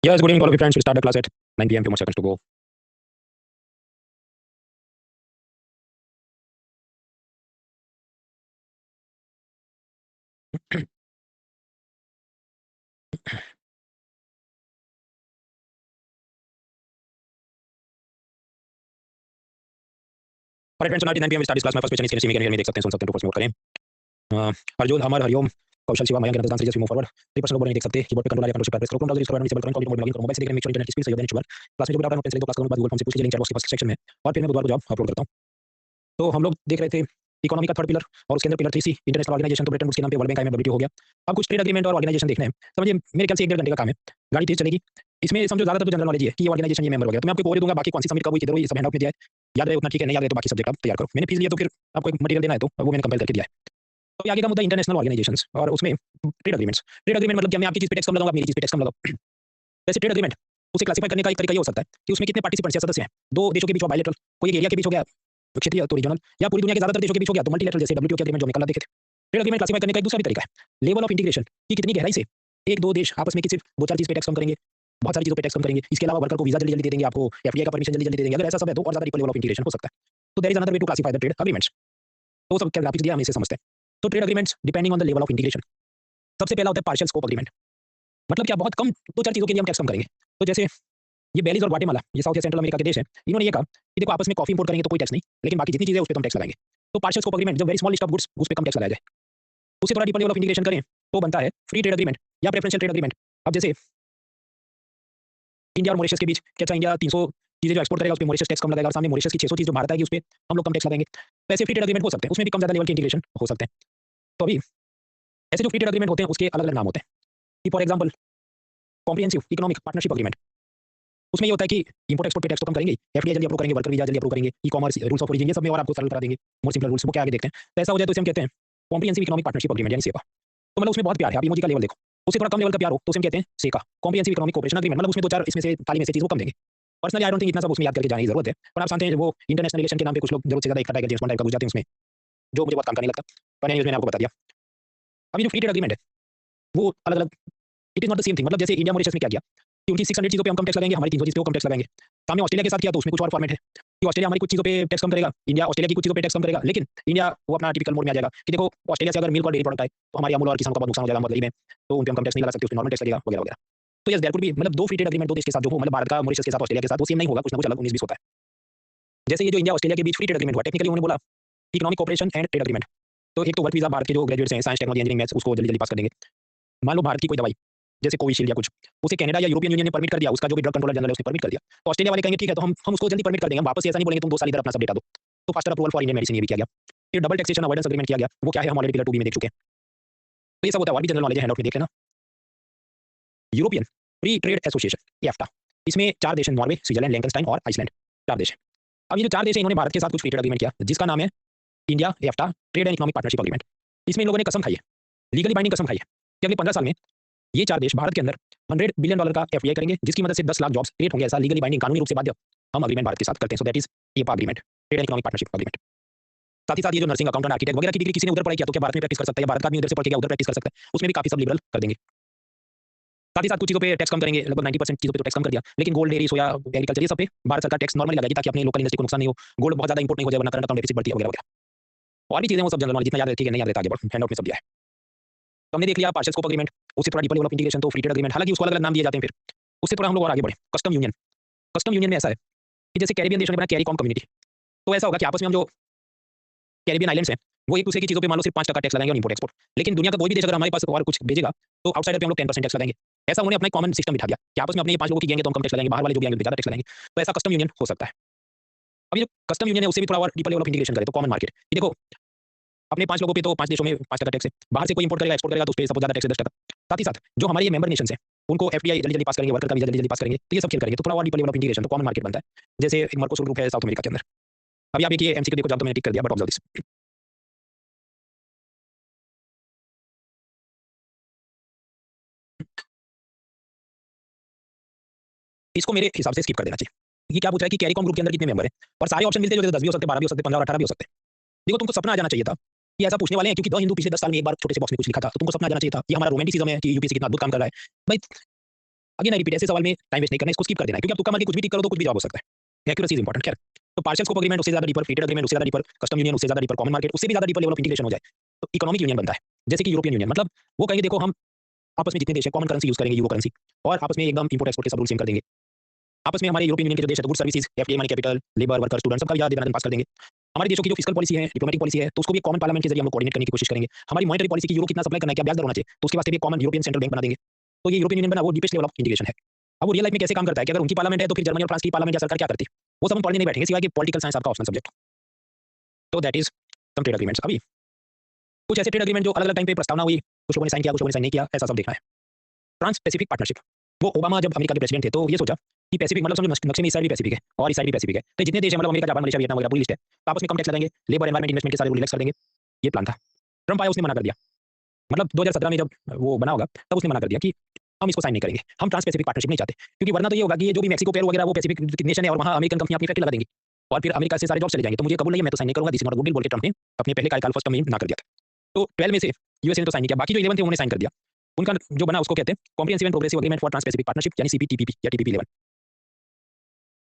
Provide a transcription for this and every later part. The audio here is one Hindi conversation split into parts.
Yes, good evening, all of you friends. We'll start the class at 9 p.m. Few more seconds to go. Alright, friends. So now at 9 p.m. we start this class. My first question is, can you hear me? देख सकते हैं, सुन सकते हैं, तो प्रश्न नोट करें. अर्जुन, अमर, हरिओम, कौशल, शिवा, मयंक, रतन, श्रेयस, मूव फॉरवर्ड. 3% बोल नहीं देख सकते. कीबोर्ड पे कंट्रोल आइकन पर प्रेस करो. क्रोम ब्राउज़र इंस्टॉल करना डिसेबल करो. कंप्लीट मोड में लॉगिन करो. मोबाइल से देखने में इंटरनेट स्पीड सही हो जाए शुगर. क्लास में जो भी डाउट है पेंसिल दो क्लास करूंगा. बाद गूगल फॉर्म से पूछ लीजिए. लिंक चैट बॉक्स के फर्स्ट सेक्शन में. और फिर मैं बुधवार को जॉब अपलोड करता हूं. तो हम लोग देख रहे थे इकोनॉमी का थर्ड पिलर और उसके अंदर पिलर 3C इंटरनेशनल ऑर्गेनाइजेशन. तो ब्रिटेन वुड्स के नाम पे वर्ल्ड बैंक IMF WTO हो गया. अब कुछ ट्रेड एग्रीमेंट और ऑर्गेनाइजेशन देखने हैं. समझिए मेरे ख्याल से 1-1.5 घंटे का काम है. गाड़ी तेज चलेगी. इसमें समझो ज्यादातर तो जनरल नॉलेज है कि ये ऑर्गेनाइजेशन ये मेंबर वगैरह. तो मैं आपको ओवरव्यू दूंगा. बाकी कौन सी समिट कब हुई, किधर हुई, ये सब हैंडआउट में दिया है. याद रहे उतना ठीक है, नहीं याद रहे तो बाकी सब्जेक्ट आप तैयार करो. मैंने फीस लिया तो फिर आपको एक मटेरियल देना है, तो वो मैंने कंपेल करके दिया है. तो आगे का मुद्दा इंटरनेशनल ऑर्गेनाइजेशंस और उसमें ट्रेड एग्रीमेंट्स. ट्रेड एग्रीमेंट मतलब क्या, मैं आपकी चीज पे टैक्स कम लगाऊंगा, मेरी चीज पे टैक्स कम लगाओ. वैसे ट्रेड एग्रीमेंट उसे क्लासिफाई करने का एक तरीका ये हो सकता है कि उसमें कितने पार्टिसिपेंट्स या सदस्य हैं. दो देशों के बीच बायलैटरल, कोई एक एरिया के बीच हो गया क्षेत्रीय तो रीजनल, या पूरी दुनिया के ज्यादातर देशों के बीच हो गया तो मल्टीलैटरल, जैसे WTO के एग्रीमेंट जो हमने कल देखे थे. ट्रेड एग्रीमेंट क्लासिफाई करने का एक दूसरा भी तरीका है, लेवल ऑफ इंटीग्रेशन, कि कितनी गहराई से एक दो देश आपस में सिर्फ दो चार चीज पे टैक्स कम करेंगे, बहुत सारी चीजों पे टैक्स कम करेंगे. इसके अलावा वर्कर को वीजा जल्दी जल्दी दे देंगे, आपको FDI का परमिशन जल्दी जल्दी दे देंगे. अगर ऐसा सब है तो और ज्यादा डीपर लेवल ऑफ इंटीग्रेशन हो सकता है. तो there is another way to classify the trade agreements. तो सब क्या ग्राफिक्स दिया, हम इसे समझते हैं. तो trade agreements depending on the level of integration. सबसे पहला होता है पार्शियल स्कोप एग्रीमेंट. मतलब क्या, बहुत कम दो चार चीजों के लिए हम टैक्स कम करेंगे. तो जैसे ये बेलीज और ग्वाटेमाला, ये साउथ या सेंट्रल अमेरिका के देश हैं, इन्होंने ये कहा कि देखो आपस में कॉफी इंपोर्ट करेंगे तो कोई टैक्स नहीं, लेकिन बाकी जितनी चीजें उस पर हम टैक्स लगाएंगे. तो पार्शियल स्कोप एग्रीमेंट, जो very small list of goods उस पे कम टैक्स लगाया जाए. उसे थोड़ा डीपर लेवल ऑफ इंटीग्रेशन करें तो बनता है फ्री ट्रेड एग्रीमेंट या प्रेफरेंशियल ट्रेड एग्रीमेंट. अब जैसे इंडिया और मॉरिशस के बीच, कि अच्छा इंडिया 300 चीजें जो एक्सपोर्ट करेगा उस पर मॉरिशस टैक्स कम लगाएगा, और सामने मॉरिशस की 600 चीज जो भारत आएगी उस पर हम लोग कम टैक्स लगाएंगे. तो ऐसे फ्री ट्रेड एग्रीमेंट हो सकते हैं, उसमें भी कम ज्यादा लेवल के इंटीग्रेशन हो सकते हैं. तो अभी ऐसे जो फ्री ट्रेड एग्रीमेंट होते हैं उसके अलग अलग नाम होते हैं. कि for example comprehensive economic partnership agreement, उसमें ये होता है कि इंपोर्ट एक्सपोर्ट पे टैक्स तो कम करेंगे, FDI जल्दी अप्रूव करेंगे, वर्कर वीजा जल्दी अप्रूव करेंगे, ई-कॉमर्स रूल्स ऑफ ओरिजिन ये सब में और आपको सरल करा देंगे, मोर सिंपल रूल्स, वो क्या आगे देखते हैं. तो ऐसा हो जाए तो इसे हम कहते हैं कॉम्प्रिहेंसिव इकोनॉमिक पार्टनरशिप एग्रीमेंट यानी सेपा. तो मतलब उसमें बहुत प्यार है, आप इमोजी का लेवल देखो, उससे थोड़ा कम लेवल का प्यार हो तो उसे हम कहते हैं सेका, कॉम्प्रिहेंसिव इकोनॉमिक कोऑपरेशन एग्रीमेंट. मतलब उसमें दो चार इसमें से ताली में से चीज वो कम देंगे. पर्सनली आई डोंट थिंक इतना सब उसमें याद करके जाने की जरूरत है, पर आप जानते हैं वो इंटरनेशनल रिलेशन के नाम पे कुछ लोग जरूरत से ज्यादा इकट्ठा करके जेम्स बॉन्ड टाइप का घुस जाते हैं उसमें, जो मुझे बहुत काम का नहीं लगता. पर मैंने आपको बता दिया. अभी जो फ्री ट्रेड एग्रीमेंट है वो अलग अलग, it is not the same thing. मतलब जैसे इंडिया मॉरिशस में क्या किया कि उनकी 600 चीजों पे हम कम टैक्स लगाएंगे, हमारी 300 चीजों पे कम टैक्स लगाएंगे. सामने ऑस्ट्रेलिया के साथ किया तो उसमें कुछ और फॉर्मेट है कि ऑस्ट्रेलिया हमारी कुछ चीजों पे टैक्स कम करेगा, इंडिया ऑस्ट्रेलिया की कुछ चीजों पे टैक्स कम करेगा. लेकिन इंडिया वो अपना टिपिकल मोड में आ जाएगा कि देखो ऑस्ट्रेलिया से अगर मिल्क और डेयरी प्रोडक्ट आए तो हमारी अमूल और किसानों का बहुत नुकसान हो जाएगा, बहुत गरीब है, तो उन पे हम कम टैक्स नहीं लगा सकते, उस पे नॉर्मल टैक्स लगेगा वगैरह वगैरह. तो यस देयर कुड बी, मतलब दो फ्री ट्रेड एग्रीमेंट दो देश के साथ जो हो, मतलब भारत का मॉरिशस के साथ ऑस्ट्रेलिया के साथ, वो सेम नहीं होगा, कुछ ना कुछ अलग 19-20 होता है. जैसे ये जो इंडिया ऑस्ट्रेलिया के बीच फ्री ट्रेड एग्रीमेंट हुआ, टेक्निकली उन्होंने बोला economic cooperation and trade agreement. तो एक तो वर्क वीजा भारत के जो ग्रेजुएट्स हैं साइंस टेक्नोलॉजी इंजीनियरिंग मैथ्स उसको जल्दी जल्दी पास कर देंगे. मान लो भारत की कोई दवाई जैसे कोविशील्ड या कुछ, उसे कनाडा या यूरोपियन यूनियन ने परमिट कर दिया, उसका जो भी ड्रग कंट्रोलर जनरल है उसने परमिट कर दिया. तो ऑस्ट्रेलिया वाले कहेंगे ठीक है, तो हम उसको जल्दी परमिट कर देंगे, हम वापस ऐसा नहीं बोलेंगे तुम 2 साल इधर अपना सब डेटा दो. तो faster approval for Indian medicine ये भी किया गया. फिर डबल टैक्सेशन अवॉइडेंस एग्रीमेंट किया गया, वो क्या है हम ऑलरेडी पिलर 2B में देख चुके हैं. तो ये सब होता है, और भी जनरल नॉलेज है, हैंडआउट में देख लेना. यूरोपियन फ्री ट्रेड एसोसिएशन एफ्टा, इसमें 4 देश हैं, नॉर्वे, स्विट्जरलैंड, लिंकनस्टाइन और आइसलैंड, 4 देश हैं. अब ये जो 4 देश हैं इन्होंने भारत के साथ कुछ फ्री ट्रेड एग्रीमेंट किया जिसका नाम है India EFTA trade and economic partnership agreement. इसमें इन लोगों ने कसम खाई है, लीगली बाइंडिंग कसम खाई है कि अगले 15 साल में ये 4 देश भारत के अंदर $100 बिलियन का FDI करेंगे, जिसकी मदद से 10 लाख जॉब्स क्रिएट होंगे. ऐसा लीगली बाइंडिंग कानूनी रूप से बाध्य हम एग्रीमेंट भारत के साथ करते हैं. सो that is EPA agreement, trade and economic partnership agreement. साथ ही साथ ये जो नर्सिंग, अकाउंटेंट, आर्किटेक्ट वगैरह की डिग्री किसी ने उधर पढ़ाई किया तो क्या भारत में प्रैक्टिस कर सकता है, या भारत का आदमी उधर से पढ़ के क्या उधर प्रैक्टिस कर सकता है, उसमें भी काफी सब लिबरल कर देंगे. साथ ही साथ कुछ चीजों पे टैक्स कम करेंगे, लगभग 90% चीजों पे तो टैक्स कम कर दिया, लेकिन गोल्ड, डेयरी, सोया, एग्रीकल्चर ये सब पे भारत सरकार टैक्स नॉर्मली लगाएगी ताकि अपने लोकल इंडस्ट्री को नुकसान नहीं हो, गोल्ड बहुत ज्यादा इंपोर्ट नहीं हो जाए वरना करंट अकाउंट डेफिसिट बढ़ती है वगैरह वगैरह. और भी चीजें वो सब जनरल नॉलेज जितना याद रहती है नहीं याद रहता आगे बढ़, हैंडआउट में सब दिया है. तो हमने देख लिया पार्शियल स्कोप एग्रीमेंट, उससे थोड़ा डीपर लेवल ऑफ इंटीग्रेशन तो फ्री ट्रेड एग्रीमेंट, हालांकि उसको अलग अलग नाम दिए जाते हैं. फिर उससे थोड़ा हम लोग और आगे बढ़े, कस्टम यूनियन. कस्टम यूनियन में ऐसा है कि जैसे कैरिबियन देशों ने बना कैरीकॉम कम्युनिटी, तो ऐसा होगा कि आपस में हम जो कैरिबियन आइलैंड्स हैं वो एक दूसरे की चीजों पे मान लो सिर्फ 5% टैक्स लगाएंगे और इंपोर्ट एक्सपोर्ट. लेकिन दुनिया का कोई भी देश अगर हमारे पास और कुछ भेजेगा तो आउटसाइडर पे हम लोग 10% टैक्स लगाएंगे. ऐसा उन्होंने अपना कॉमन सिस्टम बिठा दिया कि आपस में अपने ये 5 लोगों की गैंग है तो हम कम टैक्स लगाएंगे, बाहर वाले जो गैंग है ज्यादा टैक्स लगाएंगे. तो ऐसा कस्टम यूनियन हो सकता है. अब ये जो कस्टम यूनियन है उससे भी थोड़ा और डीपर लेवल ऑफ इंटीग्रेशन करें तो कॉमन मार्केट, ये देखो अपने 5 लोगों पे तो 5 देशों में 5% टैक्स है, बाहर से कोई इंपोर्ट करेगा एक्सपोर्ट करेगा तो उस पे सब ज्यादा टैक्स है 10%. साथ ही साथ जो हमारे ये मेंबर नेशंस हैं उनको FDI जल्दी जल्दी पास करेंगे, वर्कर का वीजा जल्दी जल्दी पास करेंगे, तो ये सब खेल करेंगे तो थोड़ा और डीपर लेवल ऑफ इंटीग्रेशन तो कॉमन मार्केट बनता है. जैसे एक मर्कोसुर ग्रुप है साउथ अमेरिका के अंदर. अभी आप एक ये MCQ देखो, जब तो मैंने टिक कर दिया, बट ऑब्जर्व दिस. इसको मेरे हिसाब से स्किप कर देना चाहिए. ये क्या पूछ रहा है कि कैरिकॉम ग्रुप के अंदर कितने मेंबर हैं, और सारे ऑप्शन मिलते हैं जो 10 भी हो सकते हैं, 12 भी हो सकते हैं, 15 और 18 भी हो सकते हैं. देखो तुमको सपना आ जाना चाहिए था कि ऐसा पूछने वाले हैं, क्योंकि द हिंदू पिछले 10 साल में एक बार छोटे से बॉक्स में कुछ लिखा था, तो तुमको सपना आ जाना चाहिए था कि हमारा रोमांटिसिज्म है कि UPSC कितना अद्भुत काम कर रहा है. भाई अगेन आई रिपीट, ऐसे सवाल में टाइम वेस्ट नहीं करना, इसको स्किप कर देना है, क्योंकि आप तुक्का मार के कुछ भी टिक करो तो कुछ भी जवाब हो सकता है। Accuracy is important. खैर, तो पार्शियल स्कोप एग्रीमेंट उससे ज्यादा डीपर, फ्री ट्रेड एग्रीमेंट उससे ज्यादा डीपर, कस्टम यूनियन उससे ज्यादा डीपर, कॉमन मार्केट उससे भी ज्यादा डीपर लेवल ऑफ इंटीग्रेशन हो जाए तो इकोनॉमिक यूनियन बनता है। जैसे कि यूरोपियन यूनियन, मतलब वो कहेंगे देखो हम आपस में जितने देश है कॉमन करेंसी यूज करेंगे, यूरो करेंसी, और आपस में एकदम इंपोर्ट एक्सपोर्ट के सब रूल सेम कर देंगे। आपस में हमारे यूरोपियन यूनियन के जो देश है, गुड सर्विसेज, एफडीआई मानी कैपिटल, लेबर, वर्कर, स्टूडेंट सबका भी आदान पास कर देंगे। हमारे देशों की जो फिस्कल पॉलिसी है, डिप्लोमेटिक पॉलिसी है, तो उसको भी कॉमन पार्लियामेंट के जरिए हम कोऑर्डिनेट करने की कोशिश करेंगे। हमारी मॉनेटरी पॉलिसी की यूरो कितना सप्लाई करना है, क्या ब्याज दर होना चाहिए, तो उसके वास्ते भी कॉमन यूरोपियन सेंट्रल बैंक बना देंगे। तो ये यूरोपियन यूनियन बना, वो डीपेस्ट लेवल ऑफ इंटीग्रेशन है। अब वो रियल लाइफ में कैसे काम करता है कि अगर उनकी पार्लियामेंट है तो फिर जर्मनी और फ्रांस की पार्लियामेंट या सरकार क्या करती है, वो सब हम पढ़ने नहीं बैठेंगे, सिवाय कि पॉलिटिकल साइंस आपका ऑप्शनल सब्जेक्ट। तो that is some trade agreements. अभी कुछ ऐसे ट्रेड एग्रीमेंट जो अलग अलग टाइम पे प्रस्तावना हुई, कुछ लोगों ने साइन किया, कुछ लोगों ने साइन नहीं किया, ऐसा सब देखना है। ट्रांस पैसिफिक पार्टनरशिप, वो ओबामा जब अमेरिका के प्रेसिडेंट थे तो ये सोचा कि पैसिफिक मतलब समझो नक्शे में इस साइड भी पैसिफिक है और इस साइड भी पैसिफिक है, तो जितने देश हैं मतलब अमेरिका, जापान, मलेशिया, वियतनाम वगैरह पूरी लिस्ट है, तो आपस में कम टैक्स लगाएंगे, लेबर, एनवायरमेंट, इन्वेस्टमेंट के सारे रूल रिलैक्स कर देंगे। ये प्लान था। ट्रम्प आया, उसने मना कर दिया। मतलब 2017 में जब वो बना होगा तब उसने मना कर दिया कि हम इसको साइन नहीं करेंगे, हम ट्रांस पैसिफिक पार्टनरशिप नहीं चाहते, क्योंकि वरना तो ये होगा कि ये जो भी मैक्सिको, पेरू वगैरह वो पैसिफिक नेशन है और वहाँ अमेरिकन कंपनी अपनी फैक्ट्री लगा देंगी और फिर अमेरिका से सारे जॉब चले जाएंगे, तो मुझे कबूल नहीं है, मैं तो साइन नहीं करूंगा, this is not good deal बोल के ट्रम्प ने अपने पहले कार्यकाल फर्स्ट टर्म में ना कर दिया था। तो 12 में से यूएस ने तो साइन नहीं किया, बाकी जो 11 थे उन्होंने साइन कर दिया। उनका जो बना उसको कहते हैं comprehensive and progressive agreement for trans pacific partnership, यानी सीपीटीपीपी या टीपीपी 11।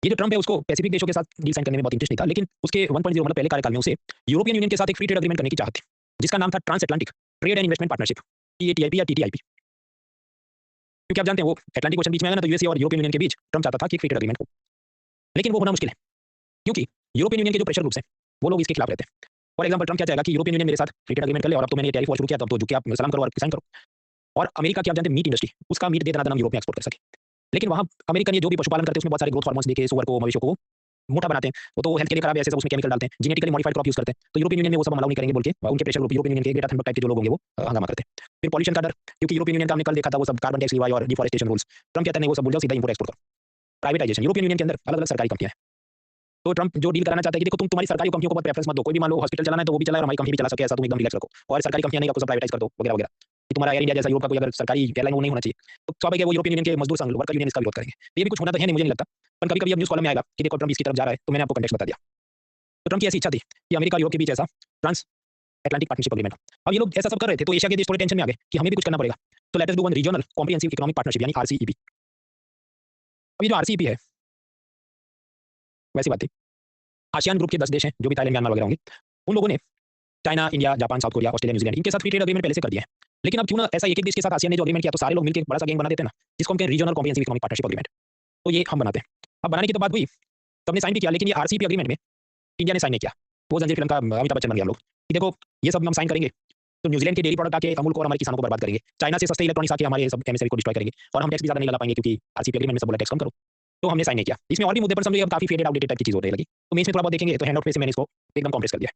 ये जो ट्रम्प है उसको पैसिफिक देशों के साथ डील साइन करने में बहुत इंटरेस्ट नहीं था, लेकिन उसके 1.0 मतलब पहले कार्यकाल में उसे यूरोपियन यूनियन के साथ एक फ्री ट्रेड एग्रीमेंट करने की चाहत थी, जिसका नाम था trans Atlantic trade and investment partnership, TATIP या टीटीआईपी। क्योंकि आप जानते हैं वो अटलांटिक ओशन बीच में है ना, तो यूएसए और यूरोपियन यूनियन के बीच ट्रम्प चाहता था कि एक फ्री ट्रेड एग्रीमेंट हो, लेकिन वो होना मुश्किल है, क्योंकि यूरोपियन यूनियन के जो प्रेशर ग्रुप्स हैं वो लोग इसके खिलाफ रहते हैं। फॉर एग्जाम्पल ट्रम्प क्या चाहेगा कि यूरोपियन यूनियन मेरे साथ फ्री ट्रेड एग्रीमेंट कर ले, और अब तो मैंने टैरिफ वॉर शुरू किया, तब तो झुक के आप सलाम करो और साइन करो। और अमेरिका की आप जानते हैं मीट इंडस्ट्री, उसका मीट दे दना हम यूरोप में एक्सपोर्ट कर सके, लेकिन वहाँ अमेरिकन ये जो भी पशुपालन करते हैं उसमें बहुत सारे ग्रोथ हार्मोन्स देके सुअर को, मवेशियों को मोटा बनाते हैं, वो तो हेल्थ के लिए खराब है, ऐसे सब उसमें केमिकल डालते हैं, जेनेटिकली मॉडिफाइड क्रॉप यूज करते हैं, तो यूरोपियन यूनियन में वो सब अलाउ नहीं करेंगे बोल के उनके प्रेशर ग्रुप यूरोपियन यूनियन के ग्रेटा थनबर्ग टाइप के जो लोग होंगे वो हंगामा करते हैं। फिर पॉल्यूशन का डर, क्योंकि यूरोपियन यूनियन का हमने कल देखा था वो सब कार्बन टैक्स लीवाई और डिफॉरेस्टेशन रूल्स, ट्रम्प कहता है नहीं वो सब भूल जाओ, सीधा इंपोर्ट एक्सपोर्ट करो। प्राइवेटाइजेशन, यूरोपियन यूनियन के अंदर अलग अलग सरकारी कंपनियां हैं, तो ट्रम्प जो डील कराना चाहता है कि देखो तुम तुम्हारी सरकारी कंपनियों को बहुत प्रेफरेंस मत दो, कोई भी मान लो हॉस्पिटल चलाना है तो वो भी चलाए और हमारी कंपनी भी चला सके, ऐसा तुम एकदम रिलैक्स रखो, और सरकारी कंपनियां नहीं, आपको सब प्राइवेटाइज कर दो वगैरह वगैरह, कि तुम्हारा एयर इंडिया जैसा यूरोप का कोई अगर सरकारी एयरलाइन वो नहीं होना चाहिए, तो स्वाभाविक है वो यूरोपियन यूनियन के मजदूर संघ वर्कर यूनियन इसका विरोध करेंगे। तो ये भी कुछ होना तो है नहीं, मुझे नहीं लगता, पर कभी कभी अब न्यूज़ कॉलम में आएगा कि देखो ट्रम्प इसकी तरफ जा रहा है, तो मैंने आपको कंटेक्स्ट बता दिया। तो ट्रम्प की ऐसी इच्छा थी कि अमेरिका और यूरोप के बीच ऐसा ट्रांस अटलांटिक पार्टनरशिप एग्रीमेंट। अब ये लोग ऐसा सब कर रहे थे तो एशिया के देश थोड़े टेंशन में आ गए कि हमें भी कुछ करना पड़ेगा, तो let us do one regional comprehensive economic partnership यानी आरसीईपी। अब ये जो आरसीईपी है वैसी बात थी, आसियान ग्रुप के 10 देश हैं जो भी थाईलैंड, म्यांमार वगैरह होंगे, उन लोगों ने China, India, Japan, south Korea, Australia, New Zealand इनके साथ फ्री ट्रेड एग्रीमेंट पहले से कर दिया है। लेकिन अब क्यों ना ऐसा एक एक देश के साथ आसियान ने जो एग्रीमेंट किया तो सारे लोग मिलकर एक बड़ा सा गैंग बना देते हैं ना, जिसको हम कहें regional comprehensive economic partnership agreement. तो ये हम बनाते हैं। अब बनाने की तो बात हुई, सबने साइन भी किया, लेकिन ये आरसीईपी एग्रीमेंट में इंडिया ने साइन नहीं किया। वो जंजीर फिल्म का अमिताभ बच्चन बन गया हम लोग कि देखो ये सब हम साइन करेंगे तो न्यूजीलैंड के डेयरी प्रोडक्ट आके अमूल को और हमारे किसानों को बर्बाद करेंगे, चाइना से सस्ते इलेक्ट्रॉनिक्स आके हमारे सब एमएसएमई को डिस्ट्रॉय करेंगे, और हम टैक्स भी ज्यादा नहीं लगा पाएंगे क्योंकि आरसीईपी एग्रीमेंट में सब बोला टैक्स कम करो। तो हमने साइन नहीं किया। इसमें और भी मुद्दे पर समझिए अब काफी फेडेड आउटडेटेड टाइप की चीज होने लगी, तो मैं इसमें थोड़ा बहुत देखेंगे तो हैंड आउट में से मैंने इसको एकदम कॉम्प्रेस कर दिया।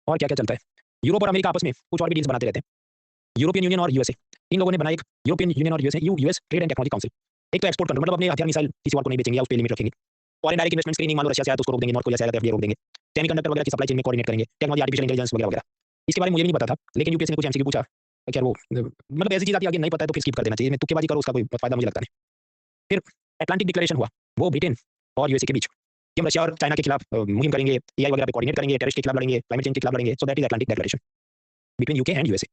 और क्या क्या चलता है, यूरोप और अमेरिका आपस में कुछ और भी डील्स बनाते रहते हैं। यूरोपियन यूनियन और यूएसए, इन लोगों ने बनाया एक यूरोपियन यूनियन और USA US trade and technology council. एक तो एक्सपोर्ट कंट्रोल, मतलब अपने हथियार मिसाइल किसी और को नहीं बेचेंगे या उस पर लिमिट रखेंगे। फॉरेन डायरेक्ट इन्वेस्टमेंट स्क्रीनिंग, मान लो रशिया से आया तो उसको रोक देंगे, नॉर्थ कोरिया से आया तो एफडीए रोक देंगे। सेमीकंडक्टर वगैरह की सप्लाई चेन में कोऑर्डिनेट करेंगे, टेक्नोलॉजी, आर्टिफिशियल इंटेलिजेंस वगैरह वगैरह। इसके बारे में मुझे भी नहीं पता था, लेकिन यूपीएससी ने कुछ एमसीक्यू पूछा, क्या वो मतलब ऐसी चीज आती है आगे नहीं पता है तो फिर स्किप कर देना चाहिए, मैं तुक्केबाजी करो उसका कोई फायदा मुझे लगता नहीं। फिर अटलांटिक डिक्लेरेशन हुआ, वो ब्रिटेन और यूएसए के बीच कि हम रशिया और चाइना के खिलाफ मुहिम करेंगे, एआई वगैरह पे कोऑर्डिनेट करेंगे, टेररिस्ट के खिलाफ लड़ेंगे, क्लाइमेट चेंज के खिलाफ लड़ेंगे। सो that is Atlantic declaration between UK and USA.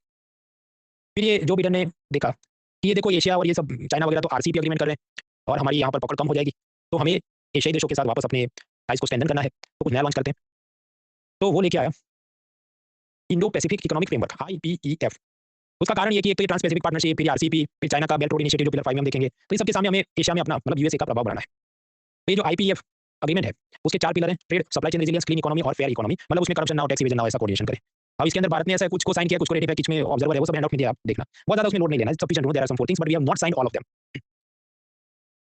फिर ये जो बिडेन ने देखा कि ये देखो एशिया और ये सब चाइना वगैरह तो आरसीईपी एग्रीमेंट कर रहे हैं और हमारी यहाँ पर पकड़ कम हो जाएगी, तो हमें एशियाई देशों के साथ वापस अपने टाइज को स्ट्रेंथन करना है, तो कुछ नया लॉन्च करते हैं। तो वो लेके आया Indo Pacific economic framework, IPEF. उसका कारण ये कि एक तो ये ट्रांस पैसिफिक पार्टनरशिप, फिर आरसीईपी, फिर चाइना का बेल्ट रोड इनिशिएटिव जो पिलर 5 में हम देखेंगे, तो इन सबके सामने हमें एशिया में अपना मतलब यूएसए का प्रभाव बढ़ाना है। तो ये जो आईपीईएफ अग्रीमेंट है उसके 4 पिलर हैं, trade, supply chain resilience, clean economy और फेयर इकोनॉमी, मतलब उसमें करप्शन ना हो, टैक्स इवेजन ना हो, ऐसा कोऑर्डिनेशन करे। अब इसके अंदर भारत ने ऐसा कुछ को साइन किया, कुछ को रेटिफाई, कुछ में ऑब्जर्वर है, वो सब हैंड आउट में दिया, आप देखना बहुत ज्यादा उसमें लोड नहीं लेना, sufficient no there are some 4 things but we have not signed all of them.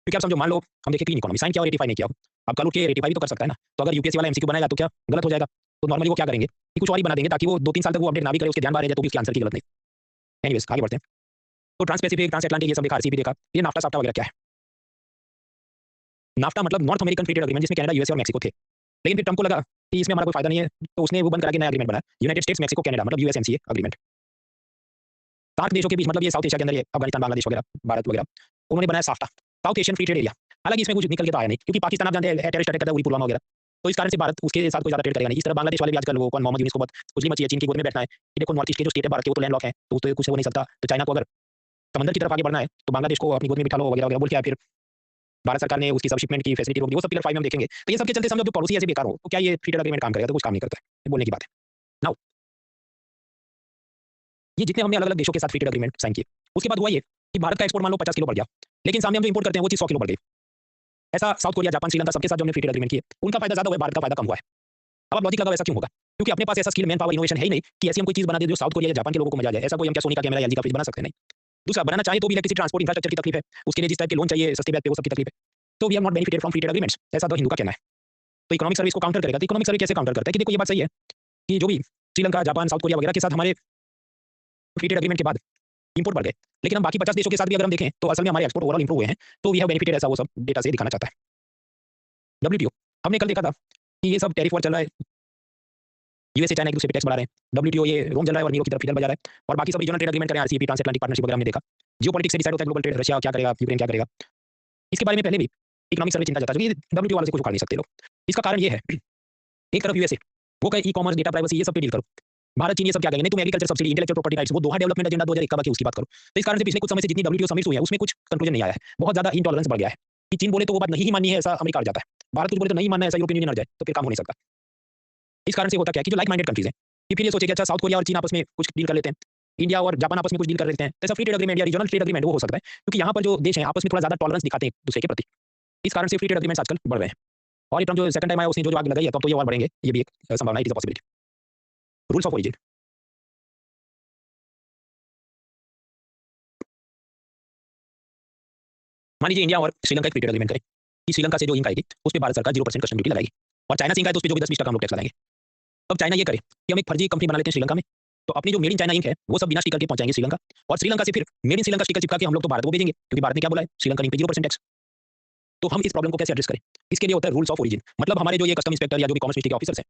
क्योंकि आप समझो, मान लो हम देखें क्लीन इकोनॉमी साइन किया और रेटिफाई नहीं किया, अब कल उठ के रेटिफाई भी तो कर सकता है ना, तो अगर यूपीएससी वाला एमसीक्यू बनाएगा तो क्या गलत हो जाएगा, तो नॉर्मली वो क्या करेंगे कि कुछ और ही बना देंगे ताकि वो 2-3 साल तक वो अपडेट ना भी करे, उसके ध्यान में आ जाए तो भी उसके आंसर की गलत नहीं। एनीवेज आगे बढ़ते हैं। तो ट्रांस पैसिफिक, ट्रांस अटलांटिक ये सब देखा, आरसीईपी देखा, ये नाफ्टा साफ्टा वगैरह क्या है। नाफ्टा मतलब north American free trade agreement, जिसमें कनाडा, यूएसए और मेक्सिको थे, लेकिन फिर ट्रम्प को लगा कि इसमें हमारा कोई फायदा नहीं है, तो उसने वो बंद करा के नया एग्रीमेंट बनाया, यूनाइटेड स्टेट्स मेक्सिको कनाडा, मतलब यूएसएमसीए एग्रीमेंट। 7 देशों के बीच, मतलब ये साउथ एशिया के अंदर, ये अफगानिस्तान, बांग्लादेश वगैरह, भारत वगैरह, उन्होंने बनाया SAFTA, south Asian free trade area. हालांकि इसमें कुछ निकल के तो आया नहीं, क्योंकि पाकिस्तान आप जानते हैं टेररिस्ट अटैक करता है, उरी पुलवामा वगैरह, तो इस कारण से भारत उसके साथ कोई ज्यादा ट्रेड करेगा नहीं। इस तरह बांग्लादेश वाले भी आजकल वो कौन मोहम्मद यूनिस को बहुत खुजली मची है, चीन की गोद में बैठना है कि देखो नॉर्थ ईस्ट के जो स्टेट है भारत के वो तो लैंड लॉक है, तो उससे कुछ हो नहीं सकता, तो चाइना को अगर समंदर की तरफ आगे बढ़ना है तो बांग्लादेश को अपनी गोद में बिठा लो वगैरह वगैरह बोल के आया, फिर भारत सरकार ने उसकी सब शिपमेंट की फैसिलिटी रोक दी, वो सब पिलर 5 में हम देखेंगे। तो ये सब के चलते समझो जो पॉलिसी ऐसे बेकार हो तो क्या ये फ्री ट्रेड एग्रीमेंट काम करेगा? तो कुछ काम नहीं करता है, ये बोलने की बात है। नाउ ये जितने हमने अलग-अलग देशों के साथ फ्री ट्रेड एग्रीमेंट साइन किए, उसके बाद हुआ ये कि भारत का एक्सपोर्ट मान लो 50 किलो बढ़ गया, लेकिन सामने हम जो इंपोर्ट करते हैं वो चीज़ 100 किलो बढ़ गई। ऐसा साउथ कोरिया, जापान, श्रीलंका सबके साथ जो हमने फ्री ट्रेड एग्रीमेंट किए, उनका फायदा ज़्यादा हुआ है, भारत का फायदा कम हुआ है। अब आप लॉजिक लगाओ ऐसा क्यों होगा? क्योंकि अपने पास ऐसा स्किल, मैन पावर, इनोवेशन है ही नहीं कि ऐसी हम कोई चीज़ बना दें जो साउथ कोरिया या जापान के लोगों को मजा आ जाए। ऐसा कोई हम क्या सोनी का कैमरा या एलजी का फ्रिज बना सकते हैं? नहीं। दूसरा, बनाना चाहे तो भी इलेक्ट्रिसिटी ट्रांसपोर्ट इंफ्रास्ट्रक्चर की तकलीफ है, उसके लिए जिस टाइप के लोन चाहिए सस्ते ब्याज पे वो सब की तकलीफ है। तो we are not benefited from free trade agreements, ऐसा तो हिंदू का कहना है। तो इकोनॉमिक सर्विस को काउंटर करेगा, तो इकोनॉमिक सर्विस कैसे काउंटर करता है कि देखो ये बात सही है कि जो भी श्रीलंका, जापान, साउथ कोरिया वगैरह के साथ हमारे फ्री ट्रेड एग्रीमेंट के बाद इंपोर्ट बढ़ गए, लेकिन हम बाकी 50 देशों के साथ भी अगर हम देखें तो असल में हमारे एक्सपोर्ट ओवरऑल इंप्रूव हुए हैं, तो वी हैव बेनिफिटेड, ऐसा वो सब डेटा से दिखाना चाहता है। डब्ल्यूटीओ, हमने कल देखा था कि ये सब टैरिफ वॉर चल रहा है, यूएसए चाइना एक दूसरे पे टैक्स बढ़ा रहे हैं, डब्ल्यूटीओ ये रोम चल रहा है और नीरो की तरफ फिदर बजा रहा है, और बाकी सब रीजनल ट्रेड एग्रीमेंट करें, आरसीईपी, ट्रांसएटलांटिक पार्टनरशिप वगैरह हमने देखा। जियोपॉलिटिक्स से डिसाइड होता है ग्लोबल ट्रेड, रशिया क्या करेगा, यूक्रेन क्या करेगा। इसके बारे में पहले भी इकोनॉमिक सर्वे चिंता जताता है कि डब्ल्यूटीओ वालों से कुछ उखाड़ नहीं सकते लोग। इसका कारण ये है, एक तरफ यूएसए, वो कहे ई-कॉमर्स, डेटा प्राइवेसी, ये सब पे डील करो। भारत, चीन ये सब क्या कहेंगे? नहीं, तुम agriculture subsidy, intellectual property rights, वो दोहा डेवलपमेंट एजेंडा 2051 की उसकी बात करो। तो इस कारण से पिछले कुछ समय से जितनी डब्ल्यूटीओ समिट्स हुई है, उसमें कुछ कंक्लूजन नहीं आया है। बहुत ज़्यादा इंटॉलरेंस बढ़ गया है कि चीन बोले तो वो बात नहीं ही माननी है, ऐसा अमेरिका अड़ जाता है। भारत कुछ बोले तो नहीं मानना है, ऐसा यूरोपियन यूनियन अड़ जाए, तो फिर काम हो नहीं सकता। इस कारण से होता क्या है कि जो लाइक माइंडेड कंट्रीज हैं, कि फिर ये सोचे कि अच्छा साउथ कोरिया और चीन आपस में कुछ डील कर लेते हैं, इंडिया और जापान आपस में कुछ डील कर लेते हैं, तो ऐसा फ्री ट्रेड एग्रीमेंट या रीजनल ट्रेड एग्रीमेंट वो हो सकता है, क्योंकि यहाँ पर जो देश हैं आपस में थोड़ा ज़्यादा टॉलरेंस दिखाते हैं एक दूसरे के प्रति। इस कारण से फ्री ट्रेड एग्रीमेंट्स आजकल बढ़ रहे हैं, और ये ट्रम्प जो सेकंड टाइम आया उसने जो आग लगाई है, तो अब तो ये और बढ़ेंगे, ये भी एक संभावना है, it is a possibility. Rules of origin, मान लीजिए इंडिया और श्रीलंका एक फ्री ट्रेड एग्रीमेंट करें कि श्रीलंका से जो इंक आएगी उस पर भारत सरकार 0% कस्टम ड्यूटी लगाएगी, और चाइना से इंक आए तो उस पर जो भी 10-20% हम लोग टैक्स लगाएंगे। अब चाइना ये करे कि हम एक फर्जी कंपनी बना लेते हैं श्रीलंका में, तो अपनी जो मेड इन चाइना इंक है वो सब बिना स्टिकर के पहुंचाएंगे श्रीलंका, और श्रीलंका से फिर मेड इन श्रीलंका स्टिकर चिपका के हम लोग तो भारत को भेजेंगे, क्योंकि भारत ने क्या बोला है, श्रीलंका इंक पे 0% टैक्स। तो हम इस प्रॉब्लम को कैसे एड्रेस करें? इसके लिए होता है रूल्स ऑफ ओरिजिन, मतलब हमारे जो ये कस्टम इंस्पेक्टर या जो भी कॉमर्स मिनिस्ट्री के ऑफिसर्स हैं,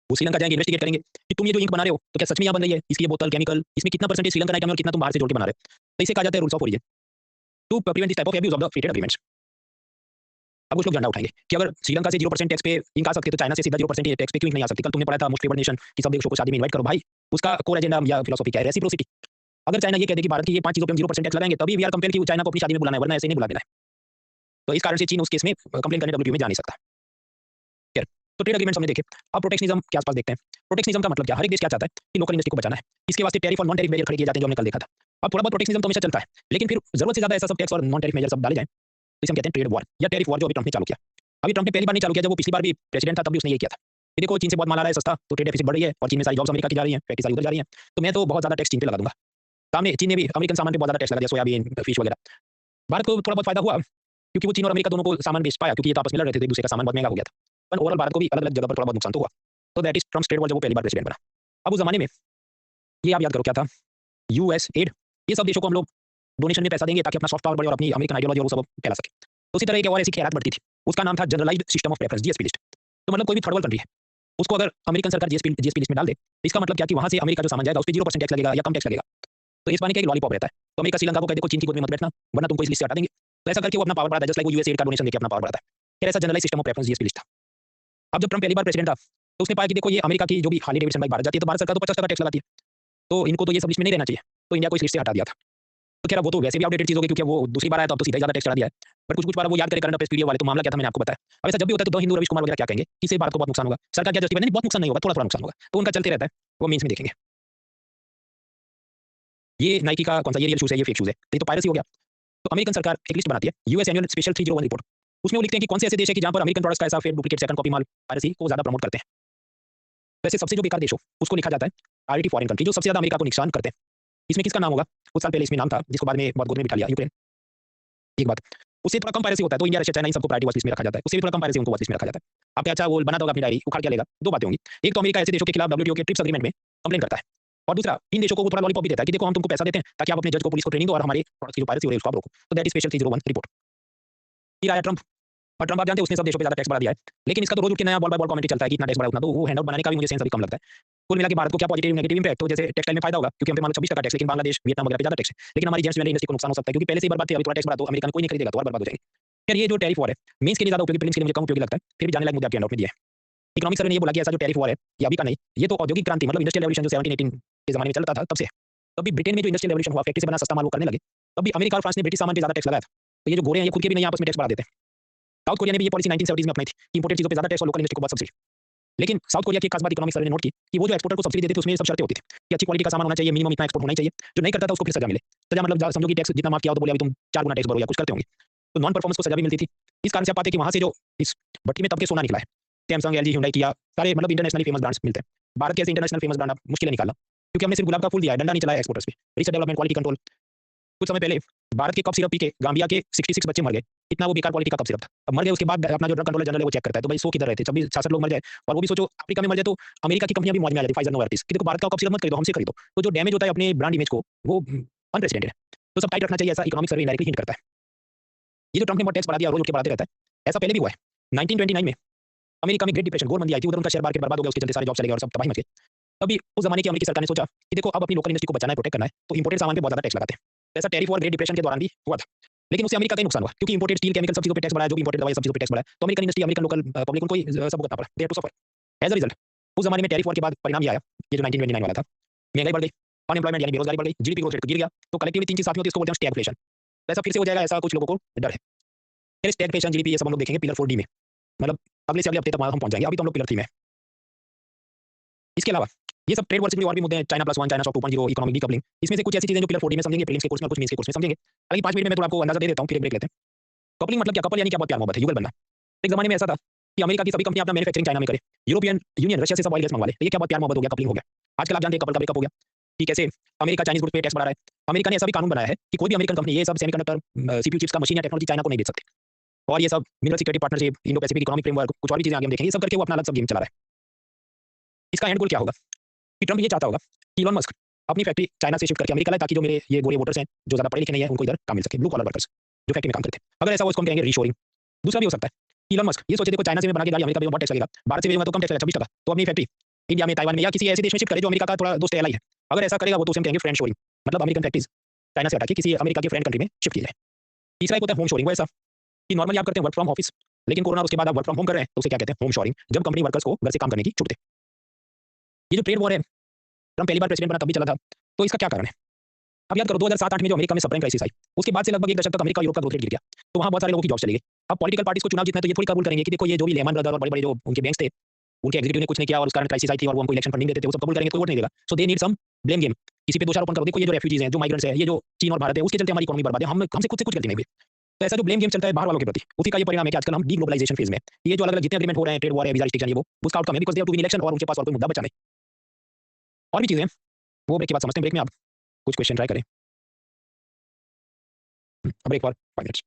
वो श्रीलंका जाएंगे, इन्वेस्टिगेट करेंगे कि तुम ये जो इंक बना रहे हो तो क्या सच में यहाँ बन रही है, इसकी ये बोतल, केमिकल, इसमें कितना परसेंटेज श्रीलंकन आइटम है और कितना तुम बाहर से जोड़ के बना रहे हो। तो इसे कहा जाता है rules of origin, to prevent this type of abuse of the free trade agreements. अब कुछ लोग झंडा उठाएंगे कि अगर श्रीलंका से 0% टैक्स पे इंक आ सकती है, तो चाइना से सीधा 0% टैक्स पे क्यों नहीं आ सकती? कल तुमने पढ़ा था मोस्ट फेवर्ड नेशन कि सब देशों को शादी में इनवाइट करो। भाई उसका कोर एजेंडा या फिलॉसफी क्या है? रेसिप्रोसिटी। अगर चाइना ये कह दे कि भारत की ये 5 चीजों पे हम 0% टैक्स लगाएंगे, तभी वी आर कंपेल कि चाइना को अपनी शादी में बुलाना है, वरना ऐसे नहीं बुला देना है। तो इस कारण से चीन उस केस में कंप्लेन करने डब्ल्यूटीओ में जा नहीं सकता। खैर, तो ट्रेड एग्रीमेंट्स हमने देखे। अब प्रोटेक्शनिज्म के आसपास देखते हैं। प्रोटेक्शनिज्म का मतलब क्या? हर एक देश क्या चाहता है कि लोकल इंडस्ट्री को बचाना है। इसके वास्ते टैरिफ और नॉन टैरिफ मेजर खड़े किए जाते हैं, जो हमने कल देखा था। अब थोड़ा बहुत प्रोटेक्शनिज्म तो हमेशा चलता है, लेकिन फिर जरूरत से ज्यादा ऐसा सब टैक्स और नॉन टैरिफ मेजर सब डाले जाएं, तो इसे हम कहते हैं ट्रेड वॉर या टैरिफ वॉर, जो अभी ट्रंप ने चालू किया। अभी ट्रंप ने पहली बार नहीं चालू किया, जब वो पिछली बार भी प्रेसिडेंट था तब भी उसने ये किया था कि देखो चीन से बहुत माल आ रहा है सस्ता, तो ट्रेड डेफिसिट बढ़ रही है और चीन में सारी जॉब्स अमेरिका की जा रही हैं, फैक्ट्री सारी उधर जा रही हैं, तो मैं तो बहुत ज्यादा टैक्स चीन पे लगा दूंगा। सामने चीन ने भी अमेरिकन सामान पे बहुत ज्यादा टैक्स लगा दिया, सोयाबीन, फिश वगैरह। भारत को थोड़ा बहुत फायदा हुआ क्योंकि वो चीन और अमेरिका दोनों को सामान बेच पाया, क्योंकि ये तो आपस में लड़ रहे थे, एक दूसरे का सामान बहुत महंगा हो गया था। पर ओवरऑल भारत को भी अलग अलग जगह पर थोड़ा बहुत नुकसान तो हुआ। तो that is Trump trade war, जब वो पहली बार प्रेसिडेंट बना। अब उस जमाने में ये आप याद करो क्या था, यूएस एड, ये सब देशों को हम लोग डोनेशन में पैसा देंगे ताकि अपना सॉफ्ट पावर बढ़े और अपनी अमेरिकन आइडियोलॉजी और वो सब फैला सके। तो उसी तरह एक और ऐसी खैरात बढ़ती थी, उसका नाम था generalised system of preference, GSP list. तो मतलब कोई भी थर्ड वर्ल्ड कंट्री है, उसको अगर अमेरिकन सरकार जीएसपी लिस्ट में डाल दे, इसका मतलब क्या कि वहां से अमेरिका जो सामान जाएगा उस पर 0% टैक्स लगेगा या कम टैक्स लगेगा। तो इस पानी का एक लॉलीपॉप रहता है। तो अमेरिका श्रीलंका को कहते देखो चीन की गोद में मत बैठना, वरना तुमको इस लिस्ट से हटा देंगे। तो ऐसा करके वो अपना पावर बढ़ाता है, जस्ट लाइक वो यूएस एड का डोनेशन देके अपना पावर बढ़ाता है। फिर ऐसा generalised system of preference, GSP list था। अब जब ट्रंप पहली बार प्रेसिडेंट था, तो उसने पाया कि देखो ये अमेरिका की जो भी हार्ले डेविडसन बाइक भारत जाती है, तो भारत सरकार तो 50% टैक्स लगाती है, तो इनको तो ये सब लिस्ट में नहीं रहना चाहिए, तो इंडिया को इस लिस्ट से हटा दिया था। तो खैर वो तो वैसे भी आउटडेटेड चीज हो गई, क्योंकि वो दूसरी बार आया तो अब तो सीधा ज्यादा टैक्स चढ़ा दिया है। पर कुछ बार वो याद करे करंट अफेयर्स वीडियो वाले, तो मामला क्या था मैंने आपको बताया। अब ऐसा जब भी होता है तो द हिंदू, रवीश कुमार वगैरह क्या कहेंगे कि इससे भारत को बहुत नुकसान होगा, सरकार क्या जस्टिफाई, नहीं बहुत नुकसान नहीं होगा, थोड़ा थोड़ा नुकसान होगा, तो उनका चलते रहता है, वो मीन्स में देखेंगे। ये नाइकी का कौन सा, ये रियल शूज है, ये फेक शूज है, तो ये तो पायरेसी हो गया। तो अमेरिकन सरकार एक लिस्ट बनाती है, यूएस एनुअल स्पेशल 301 रिपोर्ट। उसमें वो लिखते हैं कि कौन से ऐसे देश है कि जहां पर अमेरिकन प्रोडक्ट्स का ऐसा फेक, डुप्लीकेट, सेकंड कॉपी माल, पायरेसी को ज्यादा प्रमोट करते हैं। वैसे सबसे जो बेकार देश हो उसको लिखा जाता है आरटी फॉरेन कंट्री, जो सबसे ज्यादा अमेरिका को नुकसान करते हैं। इसमें किसका नाम होगा? कुछ साल पहले इसमें नाम था, जिसको बाद में बहुत गोद में बिठा लिया, यूक्रेन। एक बात, उससे थोड़ा कम पायरेसी होता है, तो इंडिया, रशिया, चाइना इन सबको प्रायोरिटी वाच लिस्ट में रखा जाता है, उससे भी थोड़ा कम पायरेसी उनको वाच लिस्ट में रखा जाता है। आप क्या अच्छा वो बनाता होगा अपनी डायरी, उखाड़ के लेगा, दो बातें होंगी। एक तो अमेरिका ऐसे देशों के खिलाफ डब्ल्यूटीओ के ट्रिप्स एग्रीमेंट में कंप्लेन करता है, और दूसरा इन देशों को वो थोड़ा लॉलीपॉप भी देता है कि देखो हम तुमको पैसा देते हैं ताकि आप अपने जज को, पुलिस को ट्रेनिंग दो और हमारे प्रोडक्ट्स की जो पायरेसी हो रही है उसको आप रोको। तो दैट इज स्पेशल 301 रिपोर्ट। फिर आया ट्रंप, और ट्रंप आप जानते हैं उसने सब देशों पे ज्यादा टैक्स बढ़ा दिया है, लेकिन इसका तो रोज उठ के नया बॉल बाय बॉल कमेंट्री चलता है कि इतना टैक्स बढ़ा उतना, तो वो हैंडआउट बनाने का भी मुझे सेंस अभी कम लगता है। कुल मिला के भारत को क्या पॉजिटिव नेगेटिव इंपैक्ट, तो जैसे टेक्सटाइल में फायदा होगा क्योंकि हम पे मान लो 26% टैक्स, लेकिन बांग्लादेश, वियतनाम वगैरह पे ज्यादा टैक्स है, लेकिन हमारी जेंट्स ज्वेलरी इंडस्ट्री को नुकसान हो सकता है, क्योंकि पहले से ही बर्बाद थी, अभी थोड़ा टैक्स बढ़ा तो अमेरिका में कोई नहीं खरीदेगा, तो और बर्बाद हो जाएगी। फिर ये जो टैरिफ वॉर है, मीन्स के लिए ज्यादा उपयोगी, प्रिलिम्स के लिए मुझे कम उपयोगी लगता है, फिर भी जाने लायक मुद्दे आपके हैंडआउट में दिए हैं। इकोनॉमिक सर्वे ने ये बोला कि ऐसा जो टैरिफ वॉर है ये अभी का नहीं, ये तो औद्योगिक क्रांति मतलब इंडस्ट्रियल रेवोल्यूशन जो 17-18 के जमाने में चलता था तब से। तभी ब्रिटेन में जो इंडस्ट्रियल रेवोल्यूशन हुआ, फैक्ट्री से बना सस्ता माल वो करने लगे, तब भी अमेरिका और फ्रांस ने ब्रिटिश सामान पे ज़्यादा टैक्स लगाया था। तो ये जो गोरे हैं, ये खुद के भी नहीं आपस में टैक्स बढ़ा देते हैं। साउथ कोरिया ने भी ये पॉलिसी 1970s में अपनाई थी कि इंपोर्टेड चीज़ों पे ज़्यादा टैक्स और लोकल इंडस्ट्री को बहुत सब्सिडी। लेकिन साउथ कोरिया की एक खास बात इकोनॉमिक सर्वे ने नोट की कि वो जो एक्सपोर्टर को सब्सिडी देते थे उसमें ये सब शर्तें होती थी कि अच्छी क्वालिटी का सामान होना चाहिए, मिनिमम इतना एक्सपोर्ट होना ही चाहिए। जो नहीं करता था उसको फिर सजा मिले। सजा मतलब समझो कि टैक्स जितना माफ किया हो तो बोले अभी तुम 4 गुना टैक्स भरो या कुछ करते होंगे। तो नॉन परफॉर्मेंस को सजा भी मिलती थी। इस कारण से आप पाते हैं कि वहाँ से जो इस भट्टी में तब के सोना निकला है। सैमसंग, एलजी, हुंडई, किया सारे मतलब इंटरनेशनली फेमस ब्रांड्स मिलते हैं। भारत के ऐसे इंटरनेशनल फेमस ब्रांड आप मुश्किल है निकालना। क्योंकि हमने सिर्फ गुलाब का फूल दिया है, डंडा नहीं चलाया एक्सपोर्टर्स पे। Research development, quality control. कुछ समय पहले भारत के कफ सिरप पी के गांबिया के 66 बच्चे मर गए। इतना वो बेकार क्वालिटी का कफ सिरप था। अब मर गए उसके बाद अपना जो ड्रग कंट्रोलर जनरल है वो चेक करता है तो भाई 100 किधर रहते 26 66 लोग मर जाए और वो भी सोचो अफ्रीका में मर जाए तो अमेरिका की कंपनियां भी मौज में आ जाती फाइजर नोवार्टिस कि देखो भारत का कफ सिरप मत खरीदो हमसे खरीदो। तो जो डैमेज होता है अपने ब्रांड इमेज को वो अनप्रेसिडेंटेड है। तो सब टाइट रखना चाहिए ऐसा इकोनॉमिक सर्वे इनडायरेक्टली हिंट करता है। ये जो ट्रंप ने बहुत टैक्स बढ़ा दिया रोज उठ के बढ़ाते रहता है ऐसा पहले भी हुआ है। 1929 में अमेरिका में ग्रेट डिप्रेशन घोर मंदी आई थी उधर उनका शेयर मार्केट बर्बाद हो गया उसके चलते सारे जॉब चले गए और सब तबाही मच गई। तभी उस जमाने की अमेरिकी सरकार ने सोचा कि देखो अब अपनी लोकल इंडस्ट्री को बचाना है प्रोटेक्ट करना है तो इंपोर्टेड सामान पे बहुत ज्यादा टैक्स लगाते हैं। ऐसा टैरिफ और ग्रेट डिप्रेशन के दौरान भी हुआ था। लेकिन उससे अमेरिका का ही नुकसान हुआ क्योंकि इंपोर्टेड स्टील केमिकल सब चीजों पे टैक्स बढ़ाया जो भी इंपोर्टेड दवाई सब चीजों पे टैक्स बढ़ाया तो American industry American local public उनको ही सब भुगतना पड़ा they too suffer. As a result उस जमाने में टैरिफ वॉर के बाद परिणाम ये आया ये जो 1929 वाला था महंगाई बढ़ गई अनएम्प्लॉयमेंट यानी बेरोजगारी बढ़ गई जीडीपी ग्रोथ रेट गिर गया तो कलेक्टिवली तीन चीज साथ में होती है इसको बोलते हैं स्टैगफ्लेशन। ऐसा फिर से हो जाएगा ऐसा कुछ लोगों को डर है। फिर स्टैगफ्लेशन जीडीपी ये सब हम लोग देखेंगे पिलर 4D में मतलब अगले से अगले हफ्ते तक हम पहुंच जाएंगे अभी तो हम लोग पिलर 3 में। इसके अलावा ये सब ट्रेड वॉर से जुड़े और भी मुद्दे हैं China +1 China soft 2.0 economic decoupling इसमें से कुछ ऐसी चीजें जो पिलर 4D में समझेंगे प्रीलिम्स के कोर्स में कुछ मींस के कोर्स में समझेंगे। अगली 5 मिनट में मैं तो आपको अंदाजा दे देता हूं फिर एक ब्रेक लेते हैं। कपलिंग मतलब क्या कपल यानी क्या बहुत प्यार मोहब्बत है युगल बनना। एक जमाने में ऐसा था कि अमेरिका की सभी कंपनियां अपना मैन्युफैक्चरिंग चाइना में करे यूरोपियन यूनियन रशिया से सब ऑयल गैस मंगवा ले तो ये क्या बहुत प्यार मोहब्बत हो गया कपलिंग हो गया। आजकल आप जानते हैं कपल का ब्रेकअप हो गया कि कैसे अमेरिका चाइनीज गुड्स पे टैक्स बढ़ा रहा है। अमेरिका ने ऐसा भी कानून बनाया है कि कोई भी अमेरिकन कंपनी ये सब सेमीकंडक्टर सीपीयू चिप्स का मशीन या टेक्नोलॉजी चाइना को नहीं बेच सकती। और ये सब mineral security partnership Indo Pacific economic framework कुछ और भी चीजें आगे हम देखेंगे ये सब करके वो अपना अलग सब गेम चला रहा है। इसका एंड गोल क्या होगा कि ट्रंप ये चाहता होगा कि इलॉन मस्क अपनी फैक्ट्री चाइना से शिफ्ट करके अमेरिका लाए ताकि जो मेरे ये गोरे वोटर्स हैं जो ज्यादा पढ़े लिखे नहीं है उनको इधर काम मिल सके ब्लू कॉलर वर्कर्स जो फैक्ट्री में काम करते हैं। अगर ऐसा हो इसको हम कहेंगे रीशोरिंग। दूसरा भी हो सकता है कि इलॉन मस्क ये सोचे देखो चाइना से मैं बना के गाड़ी अमेरिका में बहुत टैक्स लगेगा भारत से भेजूंगा तो कम टैक्स लगेगा 26% तो अपनी फैक्ट्री इंडिया में ताइवान में या किसी ऐसे देश में शिफ्ट करे जो अमेरिका का थोड़ा दोस्त एलाई है। अगर ऐसा करेगा वो तो उसे हम कहेंगे फ्रेंड शोरिंग मतलब अमेरिकन फैक्ट्रीज चाइना से हटा के किसी अमेरिका की फ्रेंड कंट्री में शिफ्ट की जाए। तीसरा एक होता है होम शोरिंग वो ऐसा कि नॉर्मली आप करते हैं वर्क फ्रॉम ऑफिस लेकिन कोरोना उसके बाद आप वर्क फ्रॉम होम कर रहे हैं तो उसे क्या कहते हैं होम शोरिंग जब कंपनी वर्कर्स को घर से काम करने की छूट दे। ये जो ट्रेड वॉर है ट्रंप पहली बार प्रेसिडेंट बना तब भी चला था तो इसका क्या कारण है। अब याद करो 2007-8 में जो अमेरिका में सबप्राइम क्राइसिस आई उसके बाद से लगभग एक दशक तक अमेरिका यूरोप का ग्रोथ रेट गिर गया तो वहाँ बहुत सारे लोगों की जॉब चली गई। अब पॉलिटिकल पार्टीज को चुनाव जीतना है तो ये थोड़ी कबूल करेंगे कि देखो ये जो भी लेमन ब्रदर और बड़े बड़े जो उनके बैंक्स थे उनके एग्जीक्यूटिव ने कुछ नहीं किया और उस कारण क्राइसिस आई थी और वो हमको इलेक्शन फंडिंग देते थे वो सब कबूल करेंगे कोई वोट नहीं देगा so they need some blame game किसी पे दोषारोपण करो देखो ये जो रेफ्यूजीज हैं जो माइग्रेंट्स है ये जो चीन और भारत है उसके चलते हमारी इकोनॉमी बर्बाद है हम हमसे खुद से कुछ गलती नहीं हुई। तो ऐसा जो ब्लेम गेम चलता है बाहर वालों के प्रति उसी का ये परिणाम है कि आजकल हम डी ग्लोबलाइजेशन फेज में ये जो अलग अलग जितने एग्रीमेंट हो रहे हैं ट्रेड वॉर है वीजा रिस्ट्रिक्शन ये वो उसका आउटकम है because they have to win election और उनके पास और कोई मुद्दा बचा नहीं। और भी चीजें वो ब्रेक के बाद समझते हैं ब्रेक में आप कुछ क्वेश्चन ट्राई करें। Break for 5 minutes.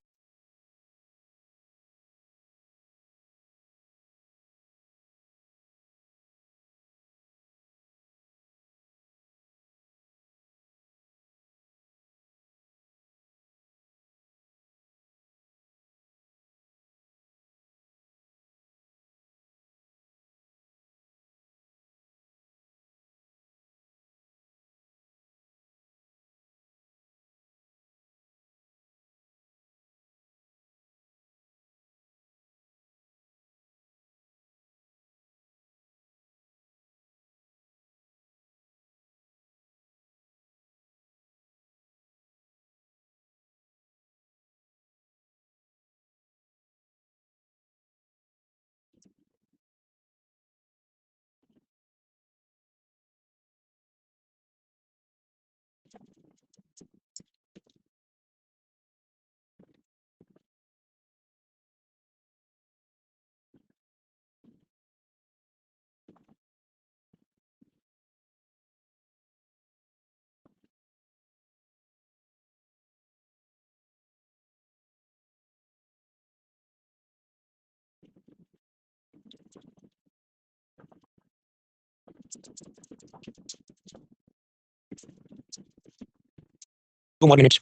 Two more minutes.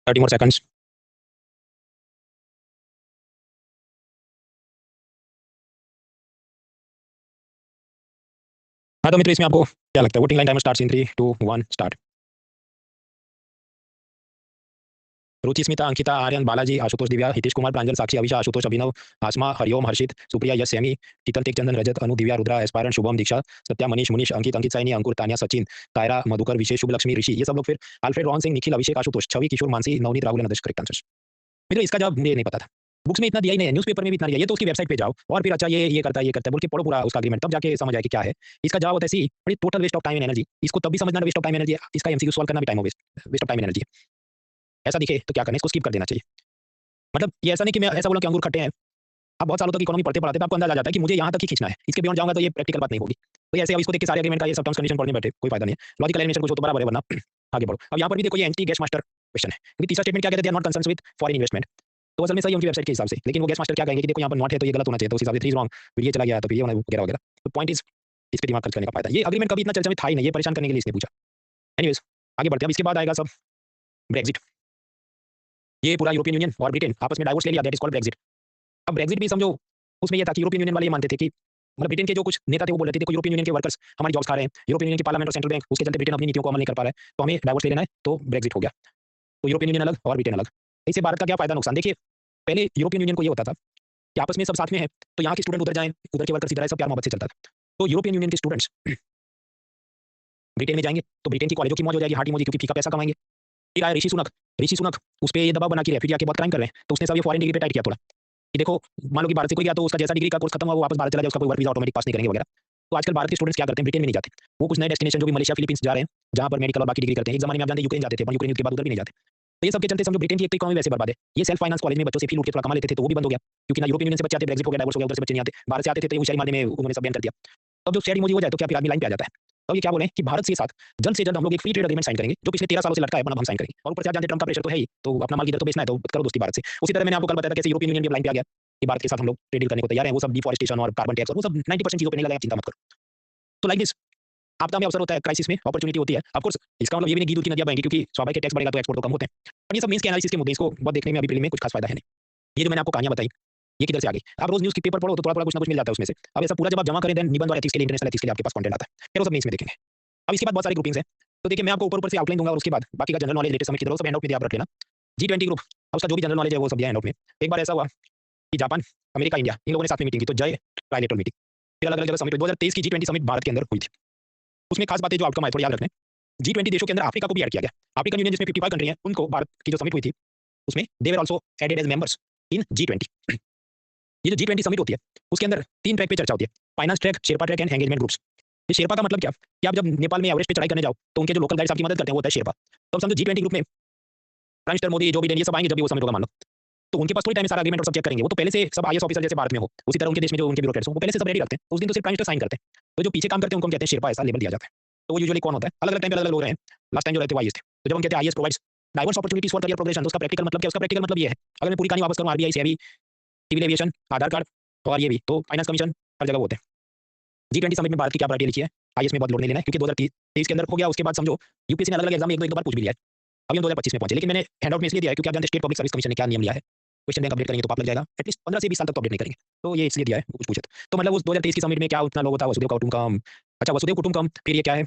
30 more seconds. हाँ तो मित्र, इसमें आपको क्या लगता है? Voting line timer starts in 3 2 1 start. Ruchi, Smita, Ankita, Aryan, Balaji, Ashutosh, Divya, Hitesh Kumar, Pranjal, Sakshi, Abhisha, Ashutosh, Abhinav, Asma, Hariom, Harshit, Supriya, Yash, Sammy, Sheetal, Tekchandan, Rajat, Anu, Divya, Rudra, एस्पायरन, शुभम, दीक्षा, सत्या, मनीष, मुनीश, अंकित, अंकित, साइनी, अंकुर, तानिया, सचिन, तायरा, मधुकर, विशेष, शुभ लक्ष्मी, ऋषि, ये सब लोग फिर Alfred, Rohan Singh, Nikhil, Abhishek, Ashutosh, Chhavi, Kishore, Mansi, Navneet, Rahul, Nadesh. Correct answer. मुझे इसका जवाब मुझे नहीं पता था। बुक्स में इतना दिया ही नहीं है, न्यूज़पेपर में भी इतना दिया, ये तो उसकी वेबसाइट पे जाओ और फिर अच्छा ये करता है बोल के पढ़ो पूरा उसका एग्रीमेंट, तब जाके समझ आए कि क्या है। इसका जवाब होता है सी, बड़ी total waste of time and energy. इसको तब भी समझना वेस्ट ऑफ टाइम एनर्जी, इसका एमसीक्यू सॉल्व करना भी time waste of time energy है। ऐसा दिखे तो क्या करना है, इसको स्किप कर देना चाहिए। मतलब ये ऐसा नहीं कि मैं ऐसा बोलूँ कि अंगूर खट्टे हैं। आप बहुत सालों तक इकोनॉमी पढ़ते पढ़ाते आपको अंदाजा आ जाता है कि मुझे यहाँ तक ही खींचना है, इसके बियॉन्ड जाऊंगा तो ये प्रैक्टिकल बात नहीं होगी। तो ऐसे अब इसको देख के सारे एग्रीमेंट का ये सब टर्म्स कंडीशन पढ़ने बैठे कोई फायदा नहीं है। लॉजिकल एलिमिनेशन कुछ हो तो बराबर है, वरना आगे बढ़ो। अब यहाँ पर भी देखो ये एंटी गैस मास्टर क्वेश्चन है, क्योंकि तीसरा स्टेटमेंट क्या कहते हैं, not concern with foreign investment. तो असल में सही है उनकी वेबसाइट के हिसाब से, लेकिन वो गैस मास्टर क्या कहेंगे कि देखो यहाँ पर नॉट है तो ये गलत होना चाहिए, तो उस हिसाब से 3 रॉन्ग, फिर ये चला गया तो फिर ये होना वगैरह वगैरह। तो पॉइंट इज इस पे दिमाग खर्च करने का फायदा। ये अग्रीमेंट कभी इतना चर्चा में था ही नहीं, ये परेशान करने के लिए इसने पूछा। एनीवेज आगे बढ़ते हैं। अब इसके बाद आएगा सब ब्रेक्जिट। ये पूरा यूरोपियन यूनियन और ब्रिटेन आपस में डाइवोर्स ले लिया, दैट इज कॉल्ड ब्रेक्जिट। अब ब्रेक्जिट भी समझो, उसमें ये था कि यूरोपियन यूनियन वाले ये मानते थे कि मतलब ब्रिटेन के जो कुछ नेता थे वो बोल रहे थे देखो यूरोपियन यूनियन के वर्कर्स हमारी जॉब्स खा रहे हैं, यूरोपियन यूनियन की पार्लियामेंट और सेंट्रल बैंक उसके चलते ब्रिटेन अपनी नीतियों को अमल नहीं कर पा रहा है, तो हमें डाइवोर्स ले लेना है, तो ब्रेक्जिट हो गया। तो यूरोपियन यूनियन अलग और ब्रिटेन अलग। इससे भारत का क्या फायदा नुकसान देखिए। पहले यूरोपियन यूनियन को ये होता था कि आपस में सब साथ में है, तो यहाँ के स्टूडेंट उधर जाएं, उधर के वर्कर्स इधर आए, सब प्यार मोहब्बत से चलता था। तो यूरोपियन यूनियन के स्टूडेंट्स ब्रिटेन में जाएंगे तो ब्रिटेन की कॉलेजों की मौज हो जाएगी, हार्टी मौज, क्योंकि फीका पैसा कमाएंगे। फिर आया ऋषि सुनक उस पर ये दबाव बना के रहे, फिर जाके बहुत क्राइम कर रहे हैं, तो उसने सब ये फॉरेन डिग्री पे टाइट किया थोड़ा कि देखो मान लो कि भारत से कोई गया तो उसका जैसा डिग्री का कोर्स खत्म हुआ वो वापस भारत चला जाए, उसका कोई वर्क वीजा ऑटोमेटिक पास नहीं करेंगे वगैरह। तो आजकल भारत के स्टूडेंट्स क्या करते हैं, ब्रिटेन में नहीं जाते, वो कुछ नए डेस्टिनेशन जो भी मलेशिया फिलीपींस जा रहे हैं जहाँ पर मेडिकल और बाकी डिग्री करते हैं। एक जमाने में आप जानते यूक्रेन जाते थे, पर यूक्रेन के बाद उधर भी नहीं जाते। तो ये सबके चलते समझो ब्रिटेन की एक तो इकोनॉमी वैसे बर्बाद है। ये सेल्फ फाइनेंस कॉलेज में बच्चों से फी लूट के थोड़ा कमा लेते थे, तो वो भी बंद हो गया, क्योंकि ना यूरोपियन यूनियन से बच्चे आते, ब्रेक्जिट हो गया, डाइवोर्स हो गया, उधर से बच्चे नहीं आते, भारत से आते थे तो होशियारी मारने में उन्होंने सब बैन कर दिया। अब जो शेयर इमोजी हो जाए तो क्या फिर आदमी लाइन पे आ जाता है। अब ये क्या बोले कि भारत के साथ जल्द से जल्द हम लोग एक फ्री ट्रेड एग्रीमेंट साइन करेंगे, जो पिछले 13 सालों से लटका है, अपना हम साइन करेंगे। और ऊपर से आप जानते हैं ट्रम्प का प्रेशर तो है ही, तो अपना माल इधर तो बेचना है, तो करो दोस्ती भारत से। उसी तरह मैंने आपको कल बताया था कैसे यूरोपियन यूनियन के लाइन पे आ गया कि भारत के साथ हम लोग ट्रेड डील करने को तैयार हैं, वो सब डिफॉरेस्टेशन और कार्बन टैक्स और वो सब 90% चीजों पे नहीं लगाए, चिंता मत करो। तो लाइक दिस आपदा में अवसर होता है, क्राइसिस में अपॉर्चुनिटी होती है। ऑफ कोर्स इसका मतलब ये भी नहीं कि दूध की नदियां बहेंगी, क्योंकि स्वाभाविक टैक्स बढ़ेगा तो एक्सपोर्ट तो कम होते हैं। पर ये सब मींस के एनालिसिस के मुद्दे, इसको बहुत देखने में अभी में कुछ खास फायदा है नहीं। ये जो मैंने आपको कहानियां बताई ये किधर से आ गई। आप रोज न्यूज़ की पेपर पढ़ो तो थोड़ा-थोड़ा कुछ ना कुछ मिल जाता है उसमें से। अब ऐसा पूरा जब आप जमा करें देन निबंध और एथिक्स के लिए, इंटरनेशनल एथिक्स के लिए आपके पास कंटेंट आता है। फिर वो सब मींस में देखेंगे। अब इसके बाद बहुत सारी ग्रुपिंग्स हैं। तो देखिए मैं आपको ऊपर-ऊपर से आउटलाइन दूंगा और उसके बाद बाकी का जनरल नॉलेज लेटेस्ट समिट की तरफ सब हैंड आउट में दिया, आप रख लेना। G20 ग्रुप, अब उसका जो भी जनरल नॉलेज है वो सब दिया हैंड आउट में। एक बार ऐसा हुआ कि जापान, अमेरिका, इंडिया इन लोगों ने साथ में मीटिंग की, तो जय ट्राइलेटरल मीटिंग। फिर अलग-अलग जगह समिट हुई। 2023 की G20 समिट भारत के अंदर हुई थी। उसमें खास बातें जो आउटकम आए थोड़ी याद रखने। G20 देशों के अंदर अफ्रीका को भी ऐड किया गया। अफ्रीकन यूनियन जिसमें 55 कंट्री हैं, उनको भारत की जो समिट हुई थी उसमें they were also added as members in G20। ये जो G20 समिट होती है उसके अंदर 3 ट्रैक पे चर्चा होती है, finance track, Sherpa track and engagement groups. ये शेरपा का मतलब क्या कि आप जब नेपाल में एवरेस्ट पे चढ़ाई करने जाओ तो उनके जो लोकल गाइड्स आपकी मदद करते हैं वो होता है शेरपा। तो अब समझो G20 ग्रुप में prime minister Modi, Joe Biden, ये सब आएंगे जब भी वो समिट होगा मान लो, तो उनके पास थोड़ी टाइम में सारा एग्रीमेंट और सब चेक करेंगे। वो तो पहले से सब आईएएस ऑफिसर जैसे भारत में हो उसी तरह उनके देश में जो उनके ब्यूरोक्रेट्स हो वो पहले से सब रेडी रखते हैं, तो उस दिन तो सिर्फ प्राइम मिनिस्टर साइन करते हैं। तो जो पीछे काम करते हैं उनको हम कहते हैं शेरपा, ऐसा लेबल दिया जाता है। तो वो यूजुअली कौन होता है, अलग-अलग टाइम पे अलग-अलग लोग रहे हैं। लास्ट टाइम जो रहते वो आईएएस थे। तो जब हम कहते हैं IAS provides diverse opportunities for career progression, तो उसका प्रैक्टिकल मतलब क्या है, उसका प्रैक्टिकल मतलब ये है, अगर मैं पूरी कहानी वापस करूं, आरबीआई से भी, सिविल एविएशन, आधार कार्ड और ये भी, तो फाइनेंस कमीशन हर जगह होते हैं। G20 समिट में भारत की क्या प्रायोरिटी लिखी है, आईएएस में बहुत लोड नहीं लेना है, क्योंकि 2023 के अंदर हो गया। उसके बाद समझो यूपीएससी ने अलग-अलग एग्जाम में एक दो बार पूछ भी लिया है। अभी हम 2025 में पहुंचे, लेकिन मैंने हैंडआउट में इसलिए दिया है क्योंकि आप जानते हैं स्टेट पब्लिक सर्विस कमीशन ने क्या नियम लिया है, क्वेश्चन बैंक अपडेट करेंगे तो पाप लग जाएगा। एटलीस्ट 15 से 20 साल तक तो अपडेट नहीं करेंगे, तो ये इसलिए दिया है, कुछ पूछे तो मतलब उस 2023 की समिट में क्या उतना लोगो था, वसुदेव कुटुंबकम। अच्छा वसुदेव कुटुंबकम, फिर ये क्या है,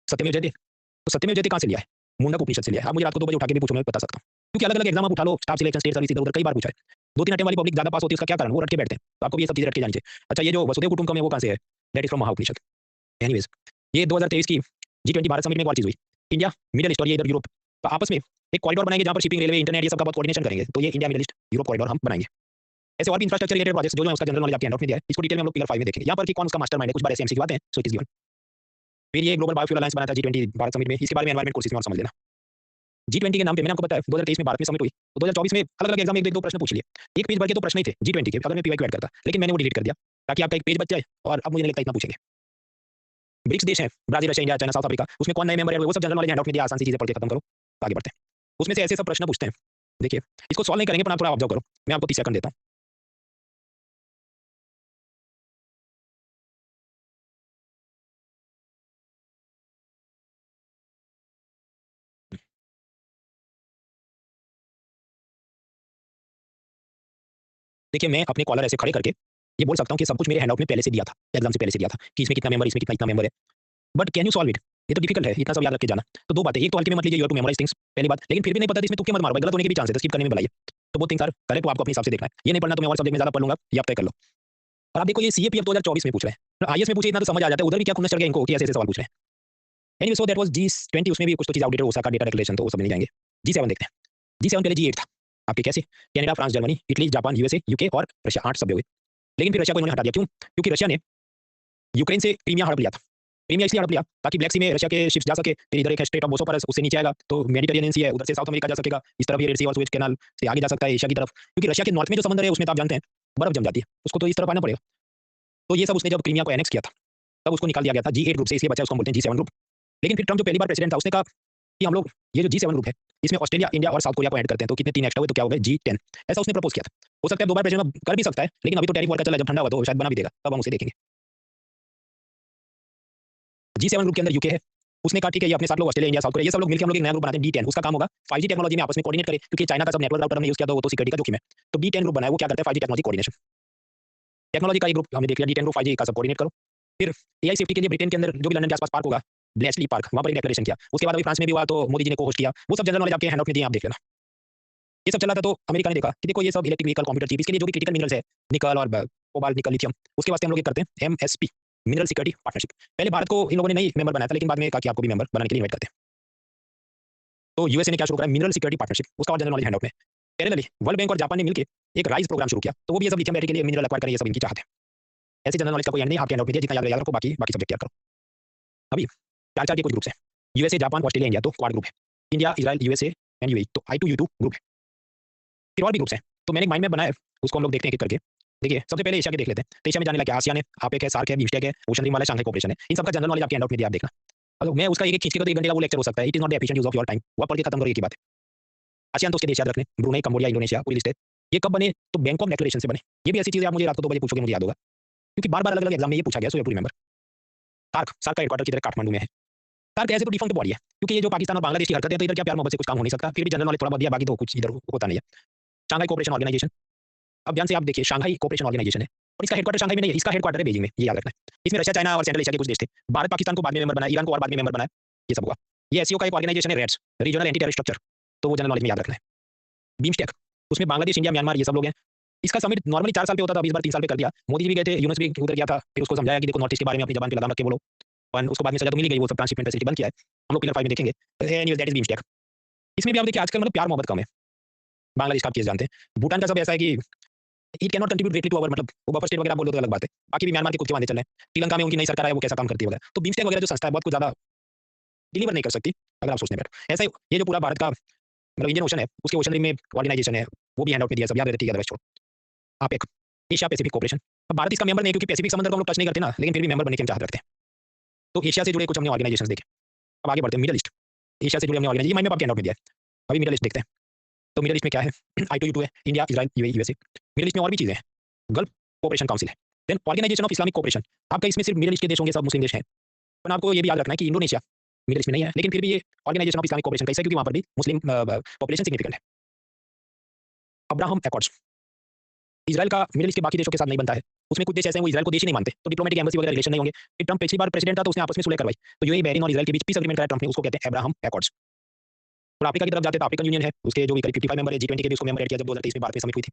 सत्यमेव जयते। तो सत्यमेव जयते कहाँ से लिया है, मुंडक उपनिषद से लिया है। आप मुझे रात को 2 बजे उठा के भी पूछो, मैं बता सकता हूँ, क्योंकि अलग-अलग एग्जाम आप उठा लो, स्टाफ सिलेक्शन, स्टेट सर्विस, इधर-उधर कई बार पूछा है। 2-3 अटेम्प्ट वाली पब्लिक ज्यादा पास होती है, उसका क्या कारण, वो रट के बैठते हैं। तो आपको भी ये सब चीजें रट के जानी चाहिए। अच्छा ये जो वसुदेव कुटुंबकम है वो कहाँ से है, that is from Mahaupanishad. Anyways ये 2023 की G20 भारत समिट में एक और चीज हुई, इंडिया मिडिल ईस्ट और ये इधर यूरोप तो आपस में एक कॉरिडोर बनाएंगे जहां पर शिपिंग, रेलवे, इंटरनेट, ये सब का बहुत कोऑर्डिनेशन करेंगे। तो ये India middle east Europe corridor हम बनाएंगे। ऐसे और भी इंफ्रास्ट्रक्चर रिलेटेड प्रोजेक्ट्स जो है उसका जनरल नॉलेज आपके हैंडआउट में दिया है, इसको डिटेल में हम लोग फिगर 5 में देखेंगे। यहाँ पर कि कौन उसका मास्टरमाइंड है, कुछ बार ऐसे एमसी की बातें हैं, सो इट इज गिवन। फिर ये ग्लोबल बायोफ्यूल अलायंस बना था G20 भारत समिट में, इसके बारे में एनवायरमेंट कोर्सेज में और समझ लेना। G20 के नाम पे मैंने आपको बताया 2023 में भारत में समिट हुई, तो 2024 में अलग-अलग एग्जाम में एक दो प्रश्न पूछ लिए। एक पेज भर के तो प्रश्न ही थे G20 के, अगर मैं पीवाईक्यू ऐड करता, लेकिन मैंने वो डिलीट कर दिया ताकि आपका एक पेज बच जाए। और अब मुझे नहीं लगता इतना पूछेंगे। ब्रिक्स देश हैं, Brazil, Russia, India, China, south Africa, उसमें कौन नए मेंबर है, वो सब जनरल नॉलेज हैंडआउट में दिया, आसान सी चीजें पढ़ के खत्म करो, आगे बढ़ते हैं। उसमें से ऐसे सब प्रश्न पूछते हैं देखिए, इसको सॉल्व नहीं करेंगे पर आप थोड़ा ऑब्जर्व करो। मैं आपको 30 सेकंड देता हूँ। देखिए, मैं अपने कॉलर ऐसे खड़े करके ये बोल सकता हूँ कि सब कुछ मेरे हैंडआउट में पहले से दिया था, एग्ज़ाम से पहले से दिया था कि इसमें कितना मेंबर, इसमें कितना इतना मेंबर है। But can you solve it? ये तो डिफिकल्ट है, इतना सब याद रख के जाना। तो 2 बातें, एक तो हल्के में मत लीजिए, you have to memorise things, पहली बात। लेकिन फिर भी नहीं पता तो इसमें तुक्के मत मारो भाई, गलत होने के भी चांस है, तो स्किप करने में भलाई है। तो बोथ थिंग्स आर करेक्ट, तो आपको अपने हिसाब से देखना है। ये नहीं पढ़ना तो मैं और सब्जेक्ट में ज़्यादा पढ़ लूँगा, ये आप तय कर लो। और आप देखो ये सीएपीएफ 2024 में पूछ रहे हैं। तो आईएएस में पूछे इतना तो समझ आ जाता है, उधर भी क्या खुन्नस चढ़ गया इनको कि ऐसे-ऐसे सवाल पूछ रहे हैं। Anyway so that was G20 उसमें भी कुछ तो चीज़ आउटडेटेड ओसाका डेटा डिक्लेरेशन तो वो समझ नहीं जाएँगे। जी7 देखते हैं। जी7 पहले जी8 था। आपके कैसे? Canada, France, Germany, Italy, Japan, USA, UK और रशिया 8 सभ्य हुए। लेकिन फिर रशिया को इन्होंने हटा दिया क्यों? क्योंकि रशिया ने यूक्रेन से क्रीमिया हड़प लिया था। क्रीमिया इसलिए हड़प लिया ताकि ब्लैक सी में रशिया के शिप्स जा सके, फिर इधर एक है स्ट्रेट ऑफ बोस्फोरस उससे नीचे आएगा तो मेडिटेरेनियन सी है, उधर से साउथ अमेरिका जा सकेगा, इस तरफ ये रेड सी और सुएज कैनाल से आगे जा सकता है एशिया की तरफ। क्योंकि रशिया के नॉर्थ में जो समुद्र है उसमें तो आप जानते हैं बर्फ जम जाती है, उसको तो इस तरफ आना पड़ेगा। तो ये सब उसने जब क्रीमिया को एनेक्स किया था, तब उसको निकाल दिया गया था जी8 ग्रुप से, इसलिए बचा उसको हम बोलते हैं जी7 ग्रुप। लेकिन फिर ट्रम्प जो पहली बार प्रेसिडेंट था उसने कहा कि हम लोग ये जो जी7 ग्रुप है, इसमें ऑस्ट्रेलिया, इंडिया और साउथ कोरिया को ऐड करते हैं, तो कितने 3 एक्स्ट्रा हुए तो क्या हो गए जी10। ऐसा उसने प्रपोज़ किया था। हो सकता है 2 बार प्रेसिडेंट कर भी सकता है, लेकिन अभी तो टैरिफ वॉर का चल रहा है, जब ठंडा हुआ तो शायद बना भी देगा, तब हम उसे देखेंगे। जी7 ग्रुप के अंदर यूके है। उसने कहा ठीक है ये अपने साथ लोग ऑस्ट्रेलिया, इंडिया, साउथ कोरिया ये सब लोग मिलकर हम लोग एक नया ग्रुप बनाते हैं डी10। उसका काम होगा 5G टेक्नोलॉजी में आपस में कोऑर्डिनेट करे, क्योंकि चाइना का सब नेटवर्क राउटर हमने यूज़ किया तो वो तो सिक्योरिटी का जोखिम है। तो डी10 ग्रुप बनाया, वो क्या करता है 5G टेक्नोलॉजी कोऑर्डिनेशन। टेक्नोलॉजी का एक ग्रुप हमने देख लिया, डी10 ग्रुप 5G का सब कोऑर्डिनेट करो। फिर एआई सेफ्टी के लिए ब्रिटेन के अंदर जो भी लंदन के आसपास पार्क होगा, ब्लेसली पार्क, वहाँ पर एक डिक्लेरेशन किया। उसके बाद अभी फ्रांस में भी हुआ तो मोदी जी ने को-होस्ट किया। वो सब जनरल नॉलेज आपके हैंडआउट में दिए, आप देख लेना। ये सब चला था तो अमेरिका ने देखा कि देखो ये सब इलेक्ट्रिक व्हीकल, कंप्यूटर चिप, इसके लिए जो भी क्रिटिकल मिनरल्स है, निकल और कोबाल्ट, निकल, लिथियम, उसके वास्ते हम लोग ये करते हैं एमएसपी, मिनरल सिक्योरिटी पार्टनरशिप। पहले भारत को इन लोगों ने नहीं मेंबर बनाया था, लेकिन बाद में कहा कि आपको भी मेंबर बनाने के लिए इनवाइट करते हैं। तो यूएसए ने क्या शुरू करा, मिनरल सिक्योरिटी पार्टनरशिप, उसका और जनरल नॉलेज हैंडआउट में। पैरेलली वर्ल्ड बैंक और जापान ने मिलकर एक राइज प्रोग्राम शुरू किया, तो वो भी ये सब लिथियम बैटरी के लिए मिनरल एक्वायर करें, ये सब इनकी चाहत है। ऐसे जनरल नॉलेज का कोई एंड नहीं, आपके हैंडआउट में दिया, जितना याद रखो, बाकी बाकी सब्जेक्ट याद करो। अभी 4-4 के कुछ ग्रुप्स हैं, यूएसए, जापान, ऑस्ट्रेलिया, इंडिया, तो क्वाड ग्रुप है। India, Israel, USA and UAE, तो I2U2 ग्रुप है। फिर और भी ग्रुप्स हैं, तो मैंने एक माइंड मैप बनाया है, उसको हम लोग देखते हैं एक-एक करके। देखिए, सबसे पहले एशिया के देख लेते हैं। तो एशिया में जाने लगे आसियान है, APEC है, सार्क है, बिम्स्टेक है, ओशन रिम वाला शांघाई कोऑपरेशन है। इन सबका जनरल नॉलेज आपके हैंडआउट में दिया, आप देखना। मतलब मैं उसका एक-एक खींच के तो 1 घंटे का वो लेक्चर हो सकता है। It is not the efficient use of your time. वो आप पढ़ के खत्म करो, एक ही बात है। आसियान तो उसके देश याद रखने, ब्रुनेई, कंबोडिया, इंडोनेशिया, पूरी लिस्ट है। ये कब बने? तो बैंकॉक डिक्लेरेशन से बने। ये भी ऐसी चीज़ है, आप मुझे रात को 2 बजे पूछोगे, मुझे याद होगा। क्योंकि बार-बार अलग-अलग एग्ज़ाम में ये पूछा गया, so you have to remember. SAARC का हेडक्वार्टर किधर है? काठमांडू में है। सार्क ऐसे तो डिफॉल्ट बॉडी है, क्योंकि ये जो पाकिस्तान और बांग्लादेश की हरकतें हैं, तो इधर क्या प्यार-मोहब्बत से कुछ काम हो नहीं सकता। फिर भी जनरल नॉलेज थोड़ा बहुत दिया, बाकी तो कुछ इधर होता नहीं है। शांघाई कोऑपरेशन ऑर्गेनाइजेशन, अब ध्यान से आप देखिए, शांघाई कोऑपरेशन ऑर्गेनाइजेशन है और इसका हेडक्वार्टर शांघाई में नहीं है, इसका हेडक्वार्टर है बीजिंग में, ये याद रखना है। इसमें रशिया, चाइना और सेंट्रल एशिया के कुछ देश थे। भारत पाकिस्तान को बाद में मेंबर बनाया, ईरान को और बाद में मेंबर बनाया, ये सब हुआ। ये एससीओ का एक ऑर्गेनाइजेशन है, RATS, regional anti terror structure, तो वो जनरल नॉलेज में याद रखना है। बीम्स्टेक, उसमें बांग्लादेश, इंडिया, म्यांमार ये सब लोग हैं। इसका समिट नॉर्मली 4 साल पे होता था, अब इस बार 3 साल पे कर दिया। मोदी जी भी गए थे, यूनुस भी उधर गया था, फिर उसको समझाया कि देखो नॉर्थ ईस्ट के बारे में अपनी ज़बान पे लगाम रख के बोलो। उसको बाद में सज़ा तो मिल ही गई, वो सब ट्रांसशिपमेंट फैसिलिटी बंद किया है। हम लोग पिलर 5 में देखेंगे। Anyways that is BIMSTEC. इसमें भी आप देखिए आजकल मतलब प्यार-मोहब्बत कम है। बांग्लादेश का आप केस जानते हैं। भूटान का सब ऐसा है कि it can not contribute directly to our, मतलब वो बफर स्टेट वगैरह बोल दो तो अलग बात है। बाकी भी म्यांमार के खुद के वादे चल रहे हैं। श्रीलंका में उनकी नई सरकार है, वो कैसा काम करती है वगैरह। तो बिम्स्टेक वगैरह जो संस्था है बहुत कुछ ज़्यादा डिलीवर नहीं कर सकती, अगर आप सोचने बैठो। ऐसा ही ये जो पूरा भारत का मतलब इंडियन ओशन है, उसके ओशन रिम में ऑर्गेनाइजेशन है, वो भी हैंडआउट में दिया, सब याद रहती है, अदरवाइज़ छोड़ो। आप एक एशिया पैसिफिक कोऑपरेशन, अब भारत इसका मेंबर नहीं है क्योंकि पैसिफिक समंदर को हम लोग टच नहीं करते ना, लेकिन फिर भी मेंबर बनने की हम चाहत रखते हैं। तो एशिया से जुड़े कुछ हमने ऑर्गेनाइजेशंस देखे। अब आगे बढ़ते हैं, मिडल ईस्ट। एशिया से जुड़े हमने ऑर्गेनाइजेशन, ये माइंड मैप आपके हैंडआउट में दिया है। अभी मिडल ईस्ट देखते हैं। तो मिडल ईस्ट में क्या है? I2U2 है, India, Israel, UAE, USA. Middle east में और भी चीज़ें हैं। गल्फ कोऑपरेशन काउंसिल है। Then organisation of Islamic cooperation. आपका इसमें सिर्फ मिडल ईस्ट के देश होंगे, सब मुस्लिम देश हैं। पर आपको ये भी याद रखना है कि इंडोनेशिया मिडल ईस्ट में नहीं है, लेकिन फिर भी ये ऑर्गेनाइजेशन ऑफ इस्लामिक कोऑपरेशन कैसे है, क्योंकि वहाँ पर भी मुस्लिम पॉपुलेशन सिग्निफिकेंट है। अब्राहम अकॉर्ड्स, इजराइल का मिडल ईस्ट के बाकी देशों के साथ नहीं बनता है। उसमें कुछ देश ऐसे हैं वो इजराइल को देश ही नहीं मानते, तो डिप्लोमेटिक एम्बेसी वगैरह रिलेशन नहीं होंगे। फिर ट्रम्प पिछली बार प्रेसिडेंट था तो उसने आपस में सुलह करवाई। तो यूएई, बहरीन और इजराइल के बीच पीस एग्रीमेंट कराया ट्रम्प ने, उसको कहते हैं अब्राहम अकॉर्ड्स। और अफ्रीका की तरफ जाते तो अफ्रीकन यूनियन है, उसके जो भी करीब 55 मेंबर है, जी20 के भी उसको मेंबर ऐड किया जब 2023 में भारत में समिट हुई थी।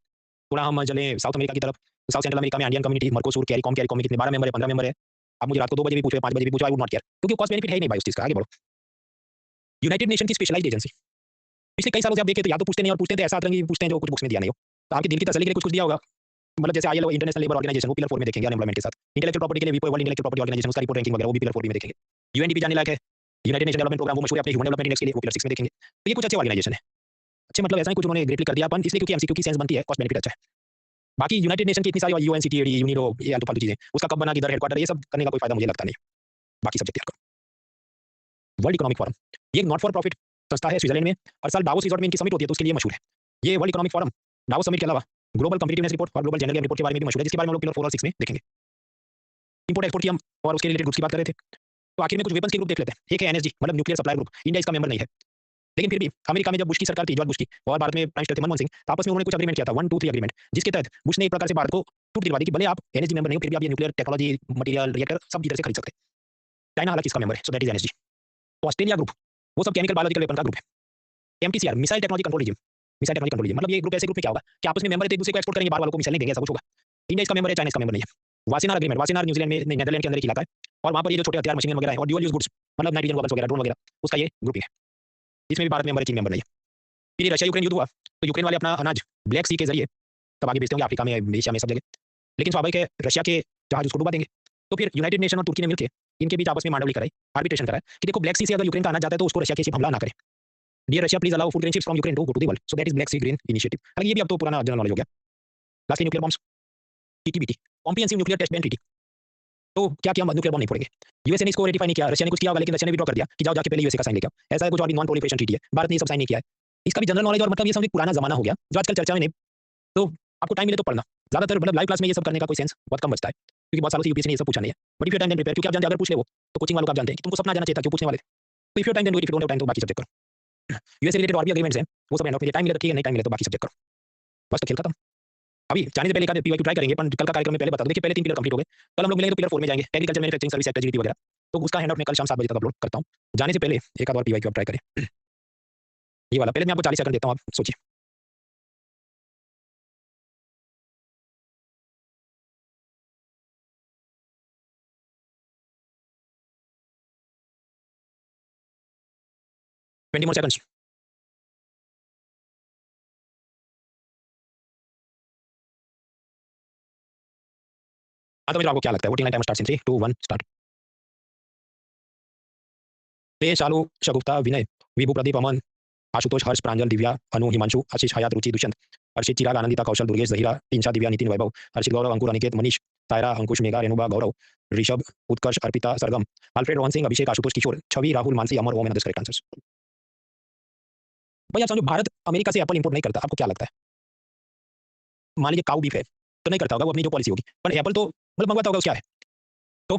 थोड़ा हम चले साउथ अमेरिका की तरफ, तो साउथ सेंट्रल अमेरिका में इंडियन कम्युनिटी, मर्कोसुर, कैरिकॉम में कितने 12 मेंबर है, 15 मेंबर है। आप मुझे रात को 2 बजे भी पूछो, 5 बजे भी पूछो, आई वुड नॉट केयर, क्योंकि कॉस्ट बेनिफिट है ही नहीं भाई उस चीज़ का। आगे बढ़ो। यूनाइटेड नेशन की स्पेशलाइज्ड एजेंसी, पिछले कई सालों से आप देखें तो या तो पूछते नहीं, और पूछते तो ऐसा आतंकी पूछते हैं जो कुछ बुक्स में दिया नहीं हो। तो आपके दिल की तसल्ली के लिए कुछ कुछ दिया होगा। मतलब जैसे आईएलओ, इंटरनेशनल लेबर ऑर्गेनाइजेशन, वो पिलर 4 में देखेंगे अनएम्प्लॉयमेंट के साथ। इंटेलेक्चुअल प्रॉपर्टी के लिए विपो, वर्ल्ड इंटेलेक्चुअल प्रॉपर्टी ऑर्गेनाइजेशन, उसका रिपोर्ट रैंकिंग वगैरह वो भी पिलर 4 में देखेंगे। यूएनडीपी जानने लायक है, यूनाइटेड नेशन डेवलपमेंट प्रोग्राम, वो मशहूर है अपने ह्यूमन डेवलपमेंट इंडेक्स के लिए, वो पिलर 6 में देखेंगे। तो ये कुछ अच्छे ऑर्गेनाइजेशन है। अच्छे मतलब ऐसा ही कुछ उन्होंने ग्रेटली कर दिया अपन, इसलिए क्योंकि एमसीक्यू की सेंस बनती है, कॉस्ट बेनिफिट अच्छा है। बाकी यूनाइटेड नेशन की इतनी सारी यूएनसीटीएडी, यूनिरो, ये आलतू-फालतू चीज़ें, उसका कब बना, किधर हेडक्वार्टर, ये सब करने का कोई फायदा मुझे लगता नहीं है। बाकी सब्जेक्ट याद करो। वर्ल्ड इकोनॉमिक फोरम, ये एक नॉट फॉर प्रॉफिट संस्था है स्विट्जरलैंड में। हर साल दावोस रिसॉर्ट में इनकी समिट होती है, तो उसके लिए मशहूर है। ये world economic forum, Davos summit के अलावा ग्लोबल कॉम्पिटिटिवनेस रिपोर्ट और ग्लोबल जनरल गेम रिपोर्ट के बारे में भी मशहूर है, जिसके बारे में हम लोग पिलर 4 और 6 में देखेंगे। इंपोर्ट एक्सपोर्ट की हम और उसके रिलेटेड ग्रुप्स की बात कर रहे थे। तो आखिर में कुछ वेपन्स के ग्रुप देख लेते हैं। एक है एनएसजी, मतलब न्यूक्लियर सप्लाई ग्रुप। इंडिया इसका मेंबर नहीं है, लेकिन फिर भी अमेरिका में जब बुश की सरकार थी, जॉर्ज बुश की, और भारत में प्राइम मिनिस्टर थे मनमोहन सिंह, तो आपस में उन्होंने कुछ एग्रीमेंट किया था, 1 2 3 एग्रीमेंट, जिसके तहत बुश ने एक प्रकार से भारत को छूट दिलवा दी कि भले आप एनएसजी मेंबर नहीं हो, फिर भी आप ये न्यूक्लियर टेक्नोलॉजी, मटेरियल, रिएक्टर सब की तरह से खरीद सकते हैं। चाइना हालांकि इसका मेंबर है, सो that is NSG. Australia group, वो सब केमिकल बायोलॉजिकल वेपन का ग्रुप है। MTCR, missile technology control regime, missile technology control regime, मतलब ये ग्रुप ऐसे ग्रुप में क्या होगा कि आपस में मेंबर एक दूसरे को एक्सपोर्ट करेंगे, बाहर वालों को मिसाइल नहीं देंगे, ऐसा कुछ होगा। इंडिया इसका मेंबर है, चाइना इसका मेंबर नहीं है। वासेनार एग्रीमेंट, वासेनार न्यूजीलैंड में, नीदरलैंड के अंदर एक इलाका है, और वहां पर ये जो छोटे हथियार मशीन वगैरह है और ड्यूअल यूज गुड्स, मतलब नाइट्रोजन वेपन्स वगैरह, ड्रोन वगैरह, उसका ये ग्रुपिंग है। इसमें भी भारत मेंबर है, चीन मेंबर नहीं है। फिर ये रशिया यूक्रेन युद्ध हुआ, तो यूक्रेन वाले अपना अनाज ब्लैक सी के जरिए तब आगे बेचते होंगे अफ्रीका में, एशिया में, सब जगह। लेकिन स्वाभाविक है रशिया के जहाज उसको डुबा देंगे। तो फिर यूनाइटेड नेशन और तुर्की ने मिलकर इनके बीच आपस में मांडवली कराई, आर्बिट्रेशन कराया कि देखो ब्लैक सी से अगर यूक्रेन का अनाज जाता है तो उसको रशिया के शिप हमला ना करे। Dear Russia, please allow food grain ships from Ukraine to go to the world, so that is Black Sea Grain Initiative. हालांकि ये भी अब तो पुराना जनरल नॉलेज हो गया। Last nuclear bombs, TTBT, comprehensive nuclear test ban treaty. तो क्या किया, न्यूक्लियर बॉम्ब नहीं फोड़ेंगे। यूएसए ने इसको रेटिफाई नहीं किया, रशिया ने कुछ किया होगा, लेकिन रशिया ने विड्रॉ कर दिया कि जाओ जाके पहले यूएसए का साइन लेके आओ। ऐसा है कुछ और भी नॉन प्रोलिफरेशन ट्रीटी है, भारत ने ये सब साइन नहीं किया है। इसका भी जनरल नॉलेज और मतलब ये सब एक पुराना जमाना हो गया जो आजकल चर्चा में नहीं। तो आपको टाइम मिले तो पढ़ना, ज्यादातर मतलब लाइव क्लास में ये सब करने का कोई सेंस बहुत कम बचता है, क्योंकि बहुत सालों से यूपीएससी ने ये सब पूछा नहीं है। But if you time then prepare, क्योंकि आप जानते हैं अगर पूछ ले वो, तो कोचिंग वालों को आप जानते हैं कि तुमको सपना जाना चाहिए था, क्यों पूछने वाले थे। तो if you time then do it, if you don't have time तो बाकी सब्जेक्ट करो। यूएस रिलेटेड और भी एग्रीमेंट्स हैं, वो सब एंड ऑफ, टाइम मिले तो ठीक है, नहीं टाइम मिले तो बाकी सब्जेक्ट करो। बस तो खेल खत्म। अभी जाने से पहले एक आध पीवाईक्यू ट्राई करेंगे, पर कल का कार्यक्रम में पहले बता दो। देखिए पहले 3 पिलर कंप्लीट हो गए, कल हम लोग मिलेंगे तो पिलर 4 में जाएंगे, agriculture, manufacturing, service sector, GDP वगैरह। तो उसका हैंडआउट मैं कल शाम 7 बजे तक अपलोड करता हूँ। जाने से पहले एक आध और पीवाईक्यू आप ट्राई करें, ये वाला। पहले मैं आपको 40 सेकंड देता हूँ, आप सोचिए। Twenty more seconds. हाँ तो मेरे आपको क्या लगता है, voting time start in 3 2 1 start. Tej, Shalu, Shagufta, Vinay, Vibhu, Pradeep, Aman, Ashutosh, Harsh, Pranjal, Divya, Anu, Himanshu, Ashish, Hayat, Ruchi, Dushyant, Harshit, Chirag, Anandita, Kaushal, Durgesh, Zahira, Tinsha, Divya, Nitin, Vaibhav, Harshit, Gaurav, Ankur, Aniket, Manish, Saira, Ankush, Megha, Renuba, Gaurav, Rishabh, Utkarsh, Arpita, Sargam, Alfred, Rohan Singh, Abhishek, Ashutosh, Kishore, Chhavi, Rahul, Mansi, Amar, ohm and others correct answers. भाई आप समझो, भारत अमेरिका से एप्पल इंपोर्ट नहीं करता, आपको क्या लगता है? मान लीजिए काऊ बीफ है तो नहीं करता होगा, वो अपनी जो पॉलिसी होगी, पर एप्पल तो मतलब मंगवाता होगा, उसका है। तो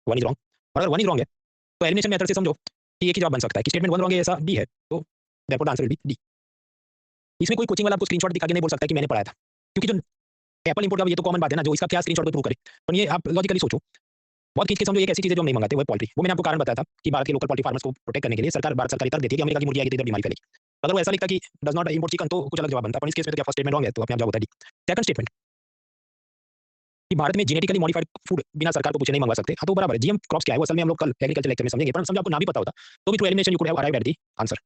1 इज रॉन्ग। और अगर 1 इज रॉन्ग है तो एलिमिनेशन मेथड से समझो कि एक ही जवाब बन सकता है कि स्टेटमेंट 1 रॉन्ग है, ऐसा डी है, तो therefore the answer will be D. इसमें कोई कोचिंग वाला आपको स्क्रीनशॉट दिखा के नहीं बोल सकता कि मैंने पढ़ाया था, क्योंकि जो एप्पल इंपोर्ट का ये तो कॉमन बात है ना, जो इसका क्या स्क्रीनशॉट कोई प्रूव करे। पर ये आप लॉजिकली सोचो, बहुत खींच के समझो, एक ऐसी चीज है जो हम नहीं मंगाते, वो है पोल्ट्री। वो मैंने आपको कारण बताया था कि भारत के लोकल पोल्ट्री फार्मर्स को प्रोटेक्ट करने के लिए सरकार, भारत सरकार तर्क देती है कि अमेरिका की मुर्गी आएगी तो इधर बीमारी फैलेगी। अगर वो ऐसा लिखता कि डज नॉट इंपोर्ट चिकन, तो कुछ अलग जवाब बनता, पर इस केस में तो क्या फर्स्ट स्टेटमेंट रॉन्ग है, तो अपने आप जवाब होता है डी। सेकंड स्टेटमेंट कि भारत में जेनेटिकली मॉडिफाइड फूड बिना सरकार को पूछे नहीं मंगवा सकते, हाँ तो बराबर है। जीएम क्रॉप्स क्या है वो असल में हम लोग कल एग्रीकल्चर लेक्चर में समझेंगे, पर हम समझो आपको ना भी पता होता तो भी through elimination you could have arrived at the answer.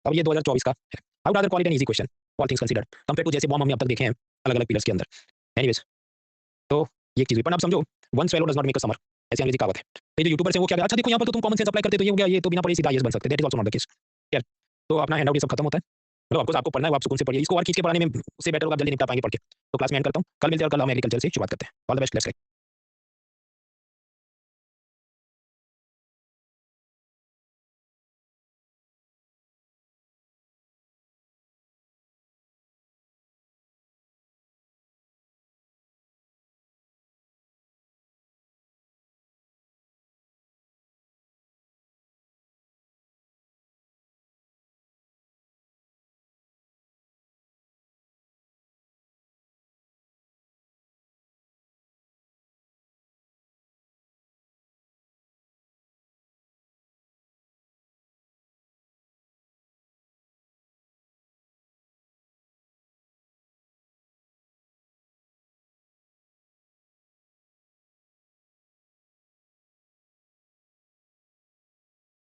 अब ये 2024 का है। I would rather call it an easy question, all things considered, compare to जैसे बॉम्ब हमने अब तक देखे हैं अलग अलग पिलर्स के अंदर। एनीवेज, तो ये एक चीज, पर अब समझो one swallow does not make a summer, ऐसी अंग्रेजी कहावत है। तो ये जो यूट्यूबर्स हैं वो क्या, अच्छा देखो यहाँ पर तो तुम कॉमन सेंस अप्लाई करते तो ये हो गया, ये तो बिना पढ़े सीधा यस बन सकते, that is also not the case. यार तो अपना हैंडआउट ये सब खत्म होता है, मतलब आपको आपको पढ़ना है, वो आप सुकून से पढ़िए। इसको और खींच के पढ़ाने में उससे बेटर होगा, आप जल्दी निपटा पाएंगे पढ़ के। तो क्लास में एंड करता हूँ, कल मिलते हैं और कल हम एग्रीकल्चर से शुरुआत करते हैं। All the best, let's